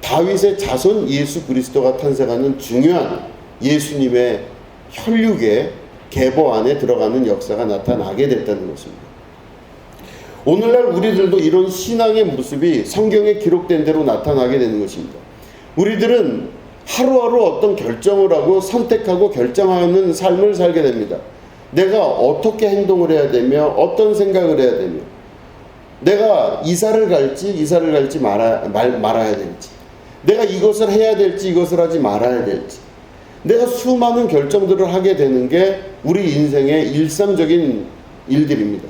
S1: 다윗의 자손 예수 그리스도가 탄생하는 중요한 예수님의 혈육의 계보 안에 들어가는 역사가 나타나게 됐다는 것입니다. 오늘날 우리들도 이런 신앙의 모습이 성경에 기록된 대로 나타나게 되는 것입니다. 우리들은 하루하루 어떤 결정을 하고 선택하고 결정하는 삶을 살게 됩니다. 내가 어떻게 행동을 해야 되며 어떤 생각을 해야 되며 내가 이사를 갈지 말아야 될지 내가 이것을 해야 될지 이것을 하지 말아야 될지 내가 수많은 결정들을 하게 되는 게 우리 인생의 일상적인 일들입니다.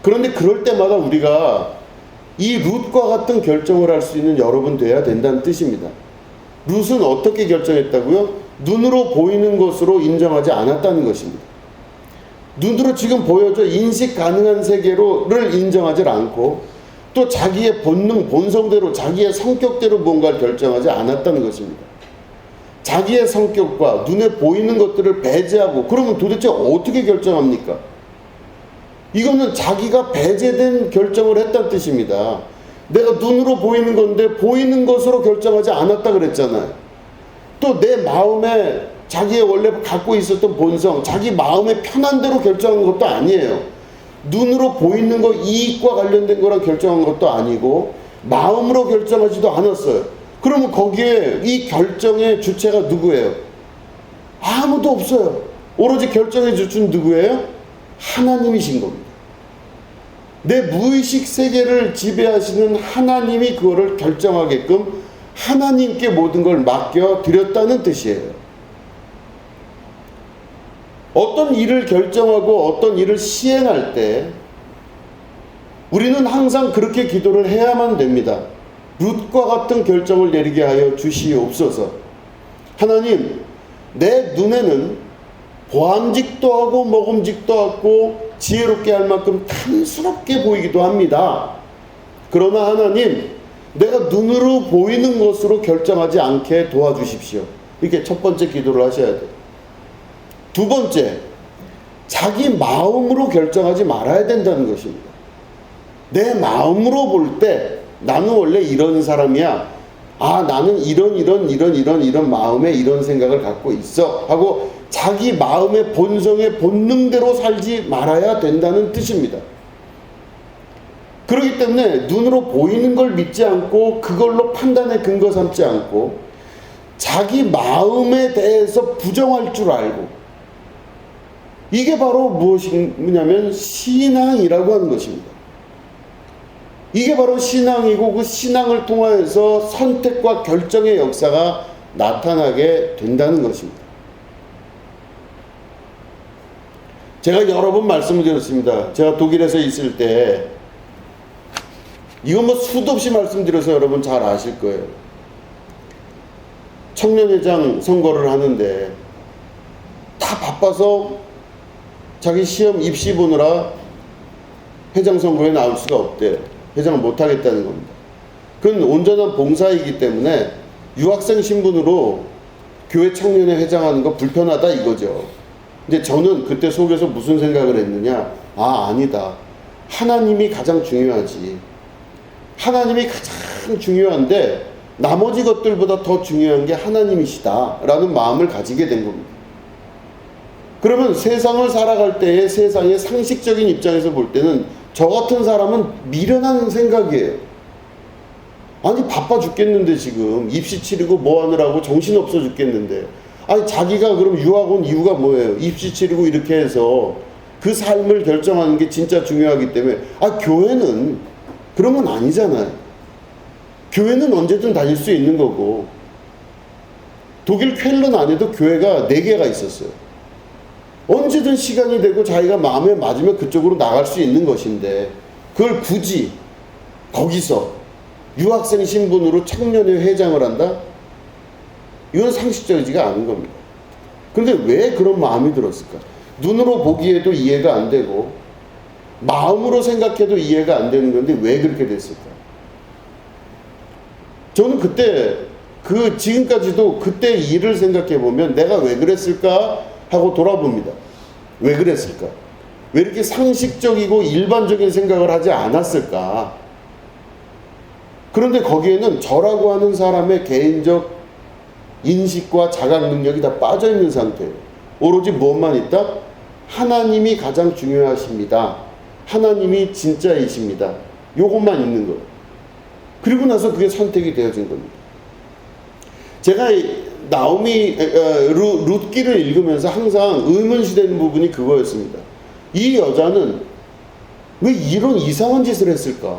S1: 그런데 그럴 때마다 우리가 이 룻과 같은 결정을 할 수 있는 여러분 돼야 된다는 뜻입니다. 룻은 어떻게 결정했다고요? 눈으로 보이는 것으로 인정하지 않았다는 것입니다. 눈으로 지금 보여져 인식 가능한 세계를 인정하지 않고 또 자기의 본능, 본성대로 자기의 성격대로 뭔가를 결정하지 않았다는 것입니다. 자기의 성격과 눈에 보이는 것들을 배제하고, 그러면 도대체 어떻게 결정합니까? 이거는 자기가 배제된 결정을 했다는 뜻입니다. 내가 눈으로 보이는 건데 보이는 것으로 결정하지 않았다 그랬잖아요. 또 내 마음에 자기의 원래 갖고 있었던 본성, 자기 마음의 편한 대로 결정한 것도 아니에요. 눈으로 보이는 거, 이익과 관련된 거랑 결정한 것도 아니고 마음으로 결정하지도 않았어요. 그러면 거기에 이 결정의 주체가 누구예요? 아무도 없어요. 오로지 결정의 주체는 누구예요? 하나님이신 겁니다. 내 무의식 세계를 지배하시는 하나님이 그거를 결정하게끔 하나님께 모든 걸 맡겨드렸다는 뜻이에요. 어떤 일을 결정하고 어떤 일을 시행할 때 우리는 항상 그렇게 기도를 해야만 됩니다. 룻과 같은 결정을 내리게 하여 주시옵소서. 하나님, 내 눈에는 보암직도 하고 먹음직도 하고 지혜롭게 할 만큼 탐스럽게 보이기도 합니다. 그러나 하나님, 내가 눈으로 보이는 것으로 결정하지 않게 도와주십시오. 이렇게 첫 번째 기도를 하셔야 돼요. 두 번째, 자기 마음으로 결정하지 말아야 된다는 것입니다. 내 마음으로 볼 때 나는 원래 이런 사람이야. 나는 이런 마음에 이런 생각을 갖고 있어 하고 자기 마음의 본성의 본능대로 살지 말아야 된다는 뜻입니다. 그렇기 때문에 눈으로 보이는 걸 믿지 않고 그걸로 판단의 근거 삼지 않고 자기 마음에 대해서 부정할 줄 알고, 이게 바로 무엇이냐면 신앙이라고 하는 것입니다. 이게 바로 신앙이고, 그 신앙을 통하여서 선택과 결정의 역사가 나타나게 된다는 것입니다. 제가 여러 번 말씀을 드렸습니다. 제가 독일에서 있을 때, 이건 뭐 수도 없이 말씀드려서 여러분 잘 아실 거예요. 청년회장 선거를 하는데 다 바빠서 자기 시험 입시 보느라 회장 선거에 나올 수가 없대요. 회장을 못하겠다는 겁니다. 그건 온전한 봉사이기 때문에 유학생 신분으로 교회 청년회 회장하는 거 불편하다 이거죠. 근데 저는 그때 속에서 무슨 생각을 했느냐, 아니다. 하나님이 가장 중요하지. 하나님이 가장 중요한데 나머지 것들보다 더 중요한 게 하나님이시다 라는 마음을 가지게 된 겁니다. 그러면 세상을 살아갈 때의 세상의 상식적인 입장에서 볼 때는 저 같은 사람은 미련한 생각이에요. 아니 바빠 죽겠는데 지금 입시 치르고 뭐 하느라고 정신없어 죽겠는데, 아니 자기가 그럼 유학 온 이유가 뭐예요? 입시 치르고 이렇게 해서 그 삶을 결정하는 게 진짜 중요하기 때문에, 교회는 그런 건 아니잖아요. 교회는 언제든 다닐 수 있는 거고, 독일 쾰른 안에도 교회가 4개가 있었어요. 언제든 시간이 되고 자기가 마음에 맞으면 그쪽으로 나갈 수 있는 것인데, 그걸 굳이 거기서 유학생 신분으로 청년회 회장을 한다? 이건 상식적이지가 않은 겁니다. 그런데 왜 그런 마음이 들었을까? 눈으로 보기에도 이해가 안 되고 마음으로 생각해도 이해가 안 되는 건데 왜 그렇게 됐을까? 저는 그때 지금까지도 그때 일을 생각해 보면 내가 왜 그랬을까 하고 돌아봅니다. 왜 그랬을까? 왜 이렇게 상식적이고 일반적인 생각을 하지 않았을까? 그런데 거기에는 저라고 하는 사람의 개인적 인식과 자각 능력이 다 빠져 있는 상태예요. 오로지 무엇만 있다? 하나님이 가장 중요하십니다. 하나님이 진짜이십니다. 요것만 있는 거예요. 그리고 나서 그게 선택이 되어진 겁니다. 제가 룻기를 읽으면서 항상 의문시되는 부분이 그거였습니다. 이 여자는 왜 이런 이상한 짓을 했을까?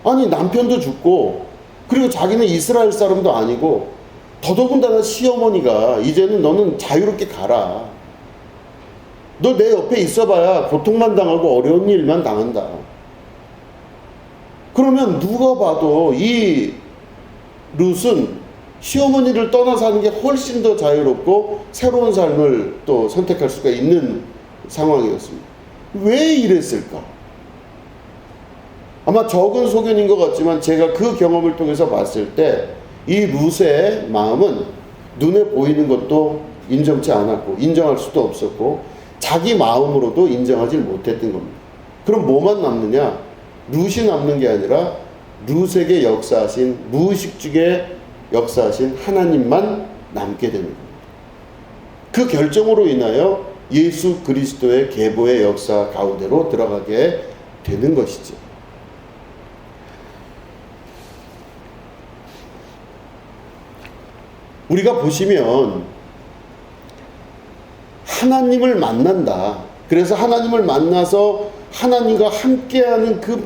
S1: 아니 남편도 죽고, 그리고 자기는 이스라엘 사람도 아니고, 더더군다나 시어머니가 이제는 너는 자유롭게 가라. 너 내 옆에 있어봐야 고통만 당하고 어려운 일만 당한다. 그러면 누가 봐도 이 룻은 시어머니를 떠나 사는 게 훨씬 더 자유롭고 새로운 삶을 또 선택할 수가 있는 상황이었습니다. 왜 이랬을까? 아마 적은 소견인 것 같지만 제가 그 경험을 통해서 봤을 때 이 룻의 마음은 눈에 보이는 것도 인정치 않았고 인정할 수도 없었고 자기 마음으로도 인정하지 못했던 겁니다. 그럼 뭐만 남느냐? 룻이 남는 게 아니라 룻에게 역사하신, 무의식중에 역사하신 하나님만 남게 되는 겁니다. 그 결정으로 인하여 예수 그리스도의 계보의 역사 가운데로 들어가게 되는 것이죠. 우리가 보시면 하나님을 만난다. 그래서 하나님을 만나서 하나님과 함께하는 그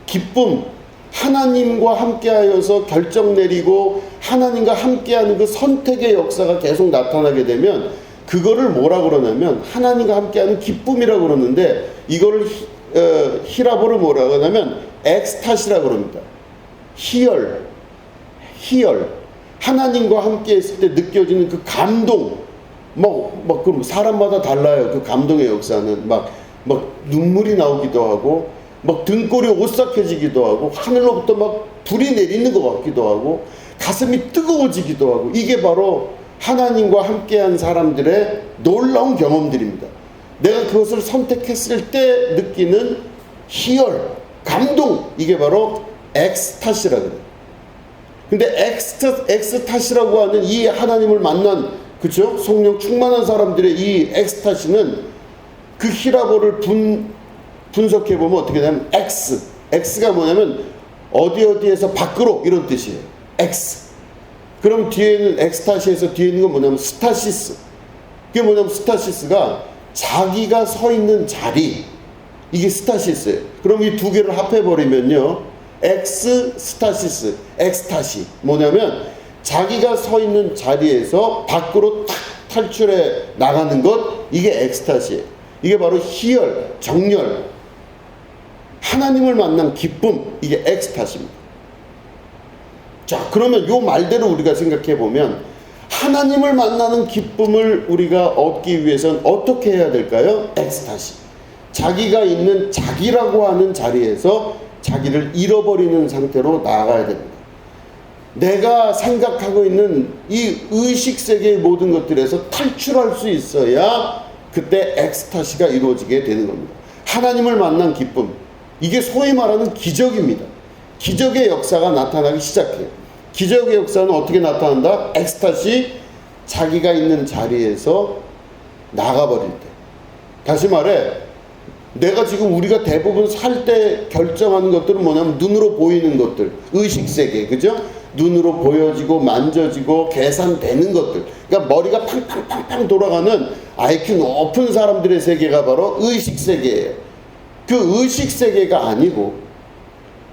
S1: 기쁨, 하나님과 함께하여서 결정 내리고 하나님과 함께하는 그 선택의 역사가 계속 나타나게 되면 그거를 뭐라 그러냐면 하나님과 함께하는 기쁨이라고 그러는데 이거를 히라보를 뭐라 그러냐면 엑스타시라고 그럽니다. 희열. 하나님과 함께 했을 때 느껴지는 그 감동. 그럼 사람마다 달라요. 그 감동의 역사는 막 눈물이 나오기도 하고 등골이 오싹해지기도 하고 하늘로부터 막 불이 내리는 것 같기도 하고 가슴이 뜨거워지기도 하고 이게 바로 하나님과 함께한 사람들의 놀라운 경험들입니다. 내가 그것을 선택했을 때 느끼는 희열, 감동, 이게 바로 엑스타시라 그래요. 근데 엑스타시라고 하는 이 하나님을 만난, 그쵸? 성령 충만한 사람들의 이 엑스타시는 그 히라보를 분석해보면 어떻게 되냐면 X가 뭐냐면 어디에서 밖으로 이런 뜻이에요. X. 그럼 뒤에는 엑스타시에서 뒤에 있는 건 뭐냐면 스타시스. 그게 뭐냐면 스타시스가 자기가 서 있는 자리, 이게 스타시스예요. 그럼 이 두 개를 합해버리면요, 엑스타시 뭐냐면 자기가 서 있는 자리에서 밖으로 탁 탈출해 나가는 것, 이게 엑스타시예요. 이게 바로 희열, 정열, 하나님을 만난 기쁨, 이게 엑스타시입니다. 자, 그러면 요 말대로 우리가 생각해 보면 하나님을 만나는 기쁨을 우리가 얻기 위해서는 어떻게 해야 될까요? 엑스타시. 자기가 있는 자기라고 하는 자리에서 자기를 잃어버리는 상태로 나아가야 됩니다. 내가 생각하고 있는 이 의식세계의 모든 것들에서 탈출할 수 있어야 그때 엑스타시가 이루어지게 되는 겁니다. 하나님을 만난 기쁨, 이게 소위 말하는 기적입니다. 기적의 역사가 나타나기 시작해요. 기적의 역사는 어떻게 나타난다? 엑스타시, 자기가 있는 자리에서 나가버릴 때. 다시 말해, 내가 지금 우리가 대부분 살 때 결정하는 것들은 뭐냐면 눈으로 보이는 것들, 의식세계, 그죠? 눈으로 보여지고 만져지고 계산되는 것들. 그러니까 머리가 팡팡팡팡 돌아가는 IQ 높은 사람들의 세계가 바로 의식세계예요. 그 의식세계가 아니고,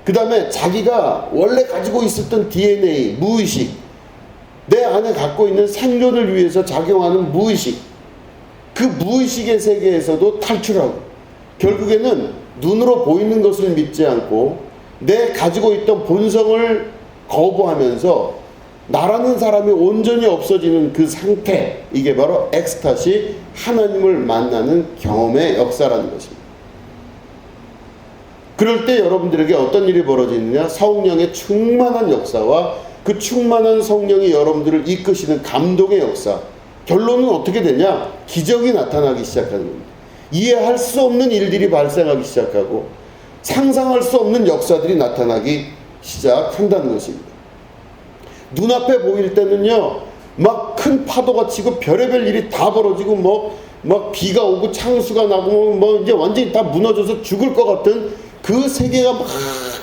S1: 그 다음에 자기가 원래 가지고 있었던 DNA, 무의식, 내 안에 갖고 있는 생존을 위해서 작용하는 무의식, 그 무의식의 세계에서도 탈출하고, 결국에는 눈으로 보이는 것을 믿지 않고 내 가지고 있던 본성을 거부하면서 나라는 사람이 온전히 없어지는 그 상태, 이게 바로 엑스타시, 하나님을 만나는 경험의 역사라는 것입니다. 그럴 때 여러분들에게 어떤 일이 벌어지느냐? 성령의 충만한 역사와 그 충만한 성령이 여러분들을 이끄시는 감동의 역사. 결론은 어떻게 되냐? 기적이 나타나기 시작하는 겁니다. 이해할 수 없는 일들이 발생하기 시작하고 상상할 수 없는 역사들이 나타나기 시작한다는 것입니다. 눈앞에 보일 때는요, 막 큰 파도가 치고 별의별 일이 다 벌어지고 막 비가 오고 창수가 나고 이제 완전히 다 무너져서 죽을 것 같은 그 세계가 막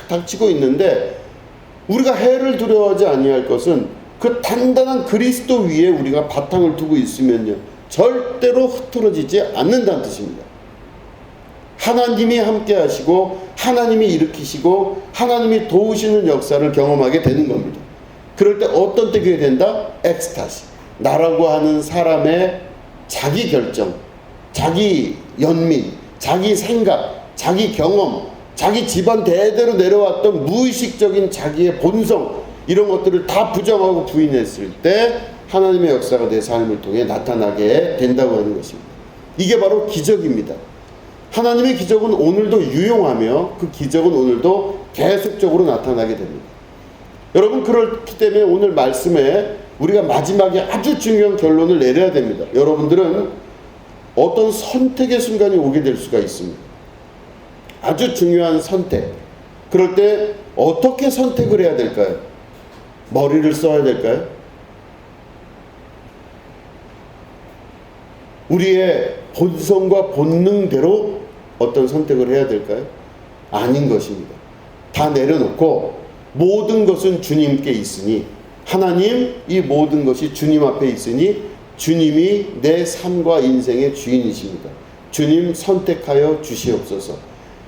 S1: 닥치고 있는데, 우리가 해를 두려워하지 아니할 것은 그 단단한 그리스도 위에 우리가 바탕을 두고 있으면요, 절대로 흐트러지지 않는다는 뜻입니다. 하나님이 함께 하시고 하나님이 일으키시고 하나님이 도우시는 역사를 경험하게 되는 겁니다. 그럴 때 어떤 때 그게 된다? 엑스타시. 나라고 하는 사람의 자기 결정, 자기 연민, 자기 생각, 자기 경험, 자기 집안 대대로 내려왔던 무의식적인 자기의 본성, 이런 것들을 다 부정하고 부인했을 때 하나님의 역사가 내 삶을 통해 나타나게 된다고 하는 것입니다. 이게 바로 기적입니다. 하나님의 기적은 오늘도 유용하며 그 기적은 오늘도 계속적으로 나타나게 됩니다. 여러분, 그렇기 때문에 오늘 말씀에 우리가 마지막에 아주 중요한 결론을 내려야 됩니다. 여러분들은 어떤 선택의 순간이 오게 될 수가 있습니다. 아주 중요한 선택. 그럴 때 어떻게 선택을 해야 될까요? 머리를 써야 될까요? 우리의 본성과 본능대로 어떤 선택을 해야 될까요? 아닌 것입니다. 다 내려놓고 모든 것은 주님께 있으니, 하나님, 이 모든 것이 주님 앞에 있으니 주님이 내 삶과 인생의 주인이십니다. 주님 선택하여 주시옵소서.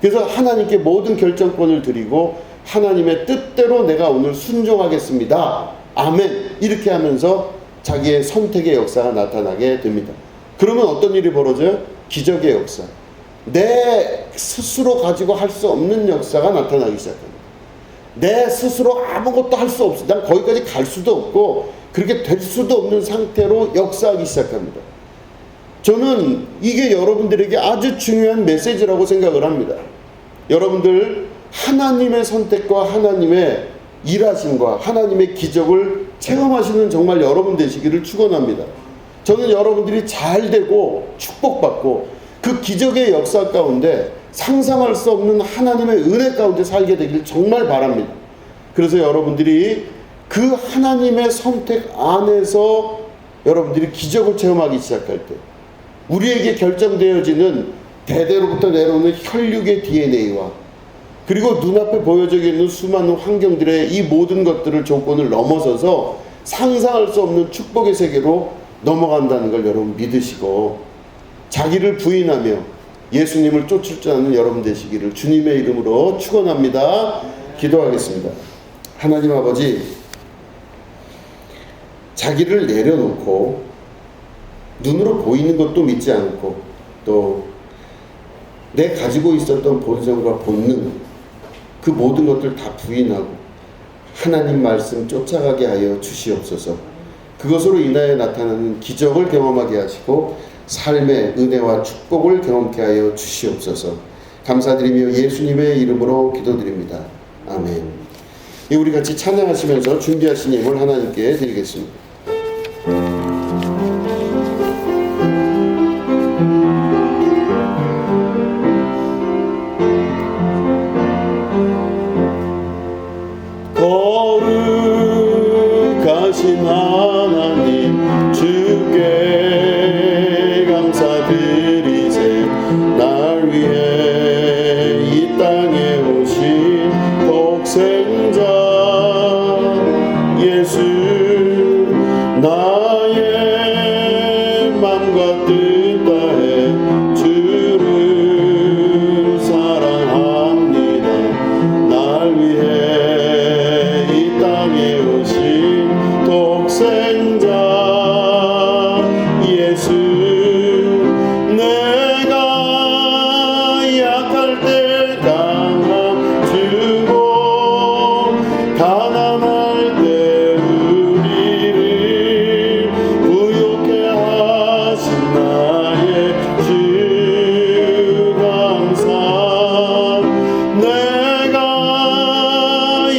S1: 그래서 하나님께 모든 결정권을 드리고 하나님의 뜻대로 내가 오늘 순종하겠습니다. 아멘. 이렇게 하면서 자기의 선택의 역사가 나타나게 됩니다. 그러면 어떤 일이 벌어져요? 기적의 역사. 내 스스로 가지고 할 수 없는 역사가 나타나기 시작합니다. 내 스스로 아무것도 할 수 없어. 난 거기까지 갈 수도 없고 그렇게 될 수도 없는 상태로 역사하기 시작합니다. 저는 이게 여러분들에게 아주 중요한 메시지라고 생각을 합니다. 여러분들 하나님의 선택과 하나님의 일하심과 하나님의 기적을 체험하시는 정말 여러분 되시기를 축원합니다. 저는 여러분들이 잘 되고 축복받고 그 기적의 역사 가운데 상상할 수 없는 하나님의 은혜 가운데 살게 되길 정말 바랍니다. 그래서 여러분들이 그 하나님의 선택 안에서 여러분들이 기적을 체험하기 시작할 때 우리에게 결정되어지는 대대로부터 내려오는 혈육의 DNA와 그리고 눈앞에 보여져 있는 수많은 환경들의 이 모든 것들을 조건을 넘어서서 상상할 수 없는 축복의 세계로 넘어간다는 걸 여러분 믿으시고 자기를 부인하며 예수님을 쫓을 줄 아는 여러분 되시기를 주님의 이름으로 축원합니다. 기도하겠습니다. 하나님 아버지, 자기를 내려놓고 눈으로 보이는 것도 믿지 않고 또 내 가지고 있었던 본성과 본능 그 모든 것들 다 부인하고 하나님 말씀 쫓아가게 하여 주시옵소서. 그것으로 인하여 나타나는 기적을 경험하게 하시고 삶의 은혜와 축복을 경험케 하여 주시옵소서. 감사드리며 예수님의 이름으로 기도드립니다. 아멘. 우리 같이 찬양하시면서 준비하신 예물 하나님께 드리겠습니다. 거룩하신 하나님 주께 감사드리세. 날 위해 이 땅에 오신 독생자 예수, 나의 맘과 뜻 다해 주를 사랑합니다. 날 위해 이 땅에 오신 독생자 예수, 내가 약할 때 강함 주고 가난할 때 우리를 부욕해 하신 나의 주 감사. 내가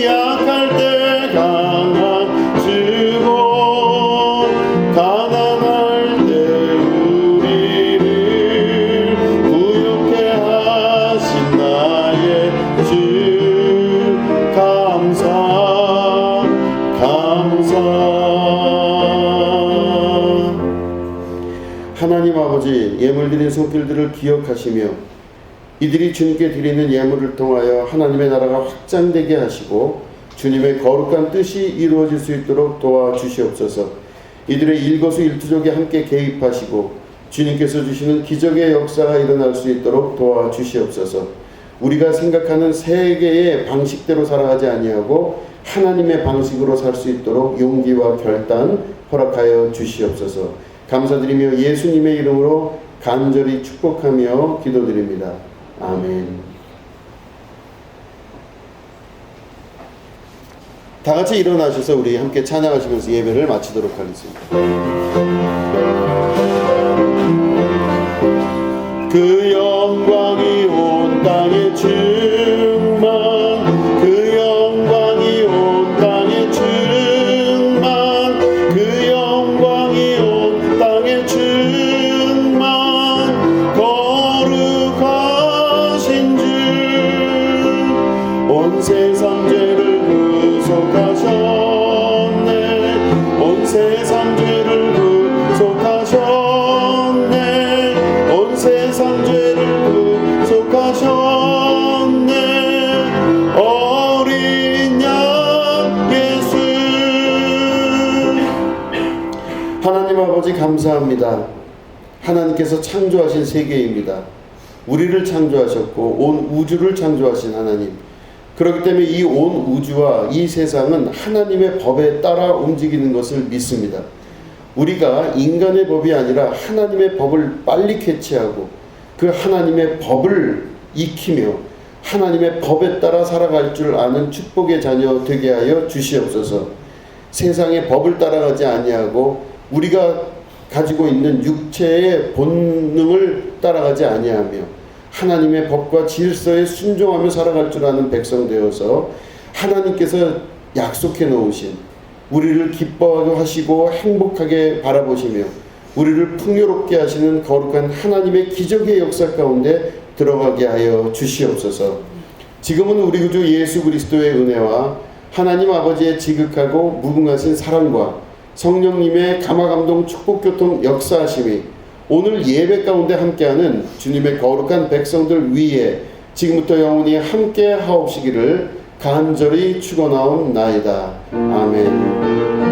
S1: 약할 때 강함 주고 가난할 때 우리를 부욕해 하신 나의 주 감사. 하나님 아버지, 예물 드린 손길들을 기억하시며 이들이 주님께 드리는 예물을 통하여 하나님의 나라가 확장되게 하시고 주님의 거룩한 뜻이 이루어질 수 있도록 도와주시옵소서. 이들의 일거수일투족에 함께 개입하시고 주님께서 주시는 기적의 역사가 일어날 수 있도록 도와주시옵소서. 우리가 생각하는 세계의 방식대로 살아가지 아니하고 하나님의 방식으로 살 수 있도록 용기와 결단 허락하여 주시옵소서. 감사드리며 예수님의 이름으로 간절히 축복하며 기도드립니다. 아멘. 다 같이 일어나셔서 우리 함께 찬양하시면서 예배를 마치도록 하겠습니다. 그 영광이 온 땅에 충만, 그 영광이 온 땅에 충만, 그 아버지 감사합니다. 하나님께서 창조하신 세계입니다. 우리를 창조하셨고 온 우주를 창조하신 하나님. 그렇기 때문에 이 온 우주와 이 세상은 하나님의 법에 따라 움직이는 것을 믿습니다. 우리가 인간의 법이 아니라 하나님의 법을 빨리 캐치하고 그 하나님의 법을 익히며 하나님의 법에 따라 살아갈 줄 아는 축복의 자녀 되게 하여 주시옵소서. 세상의 법을 따라가지 아니하고 우리가 가지고 있는 육체의 본능을 따라가지 아니하며 하나님의 법과 질서에 순종하며 살아갈 줄 아는 백성 되어서 하나님께서 약속해 놓으신 우리를 기뻐하게 하시고 행복하게 바라보시며 우리를 풍요롭게 하시는 거룩한 하나님의 기적의 역사 가운데 들어가게 하여 주시옵소서. 지금은 우리 구주 예수 그리스도의 은혜와 하나님 아버지의 지극하고 무궁하신 사랑과 성령님의 감화감동 축복교통 역사하심이 오늘 예배 가운데 함께하는 주님의 거룩한 백성들 위에 지금부터 영원히 함께 하옵시기를 간절히 축원하옵나이다. 아멘.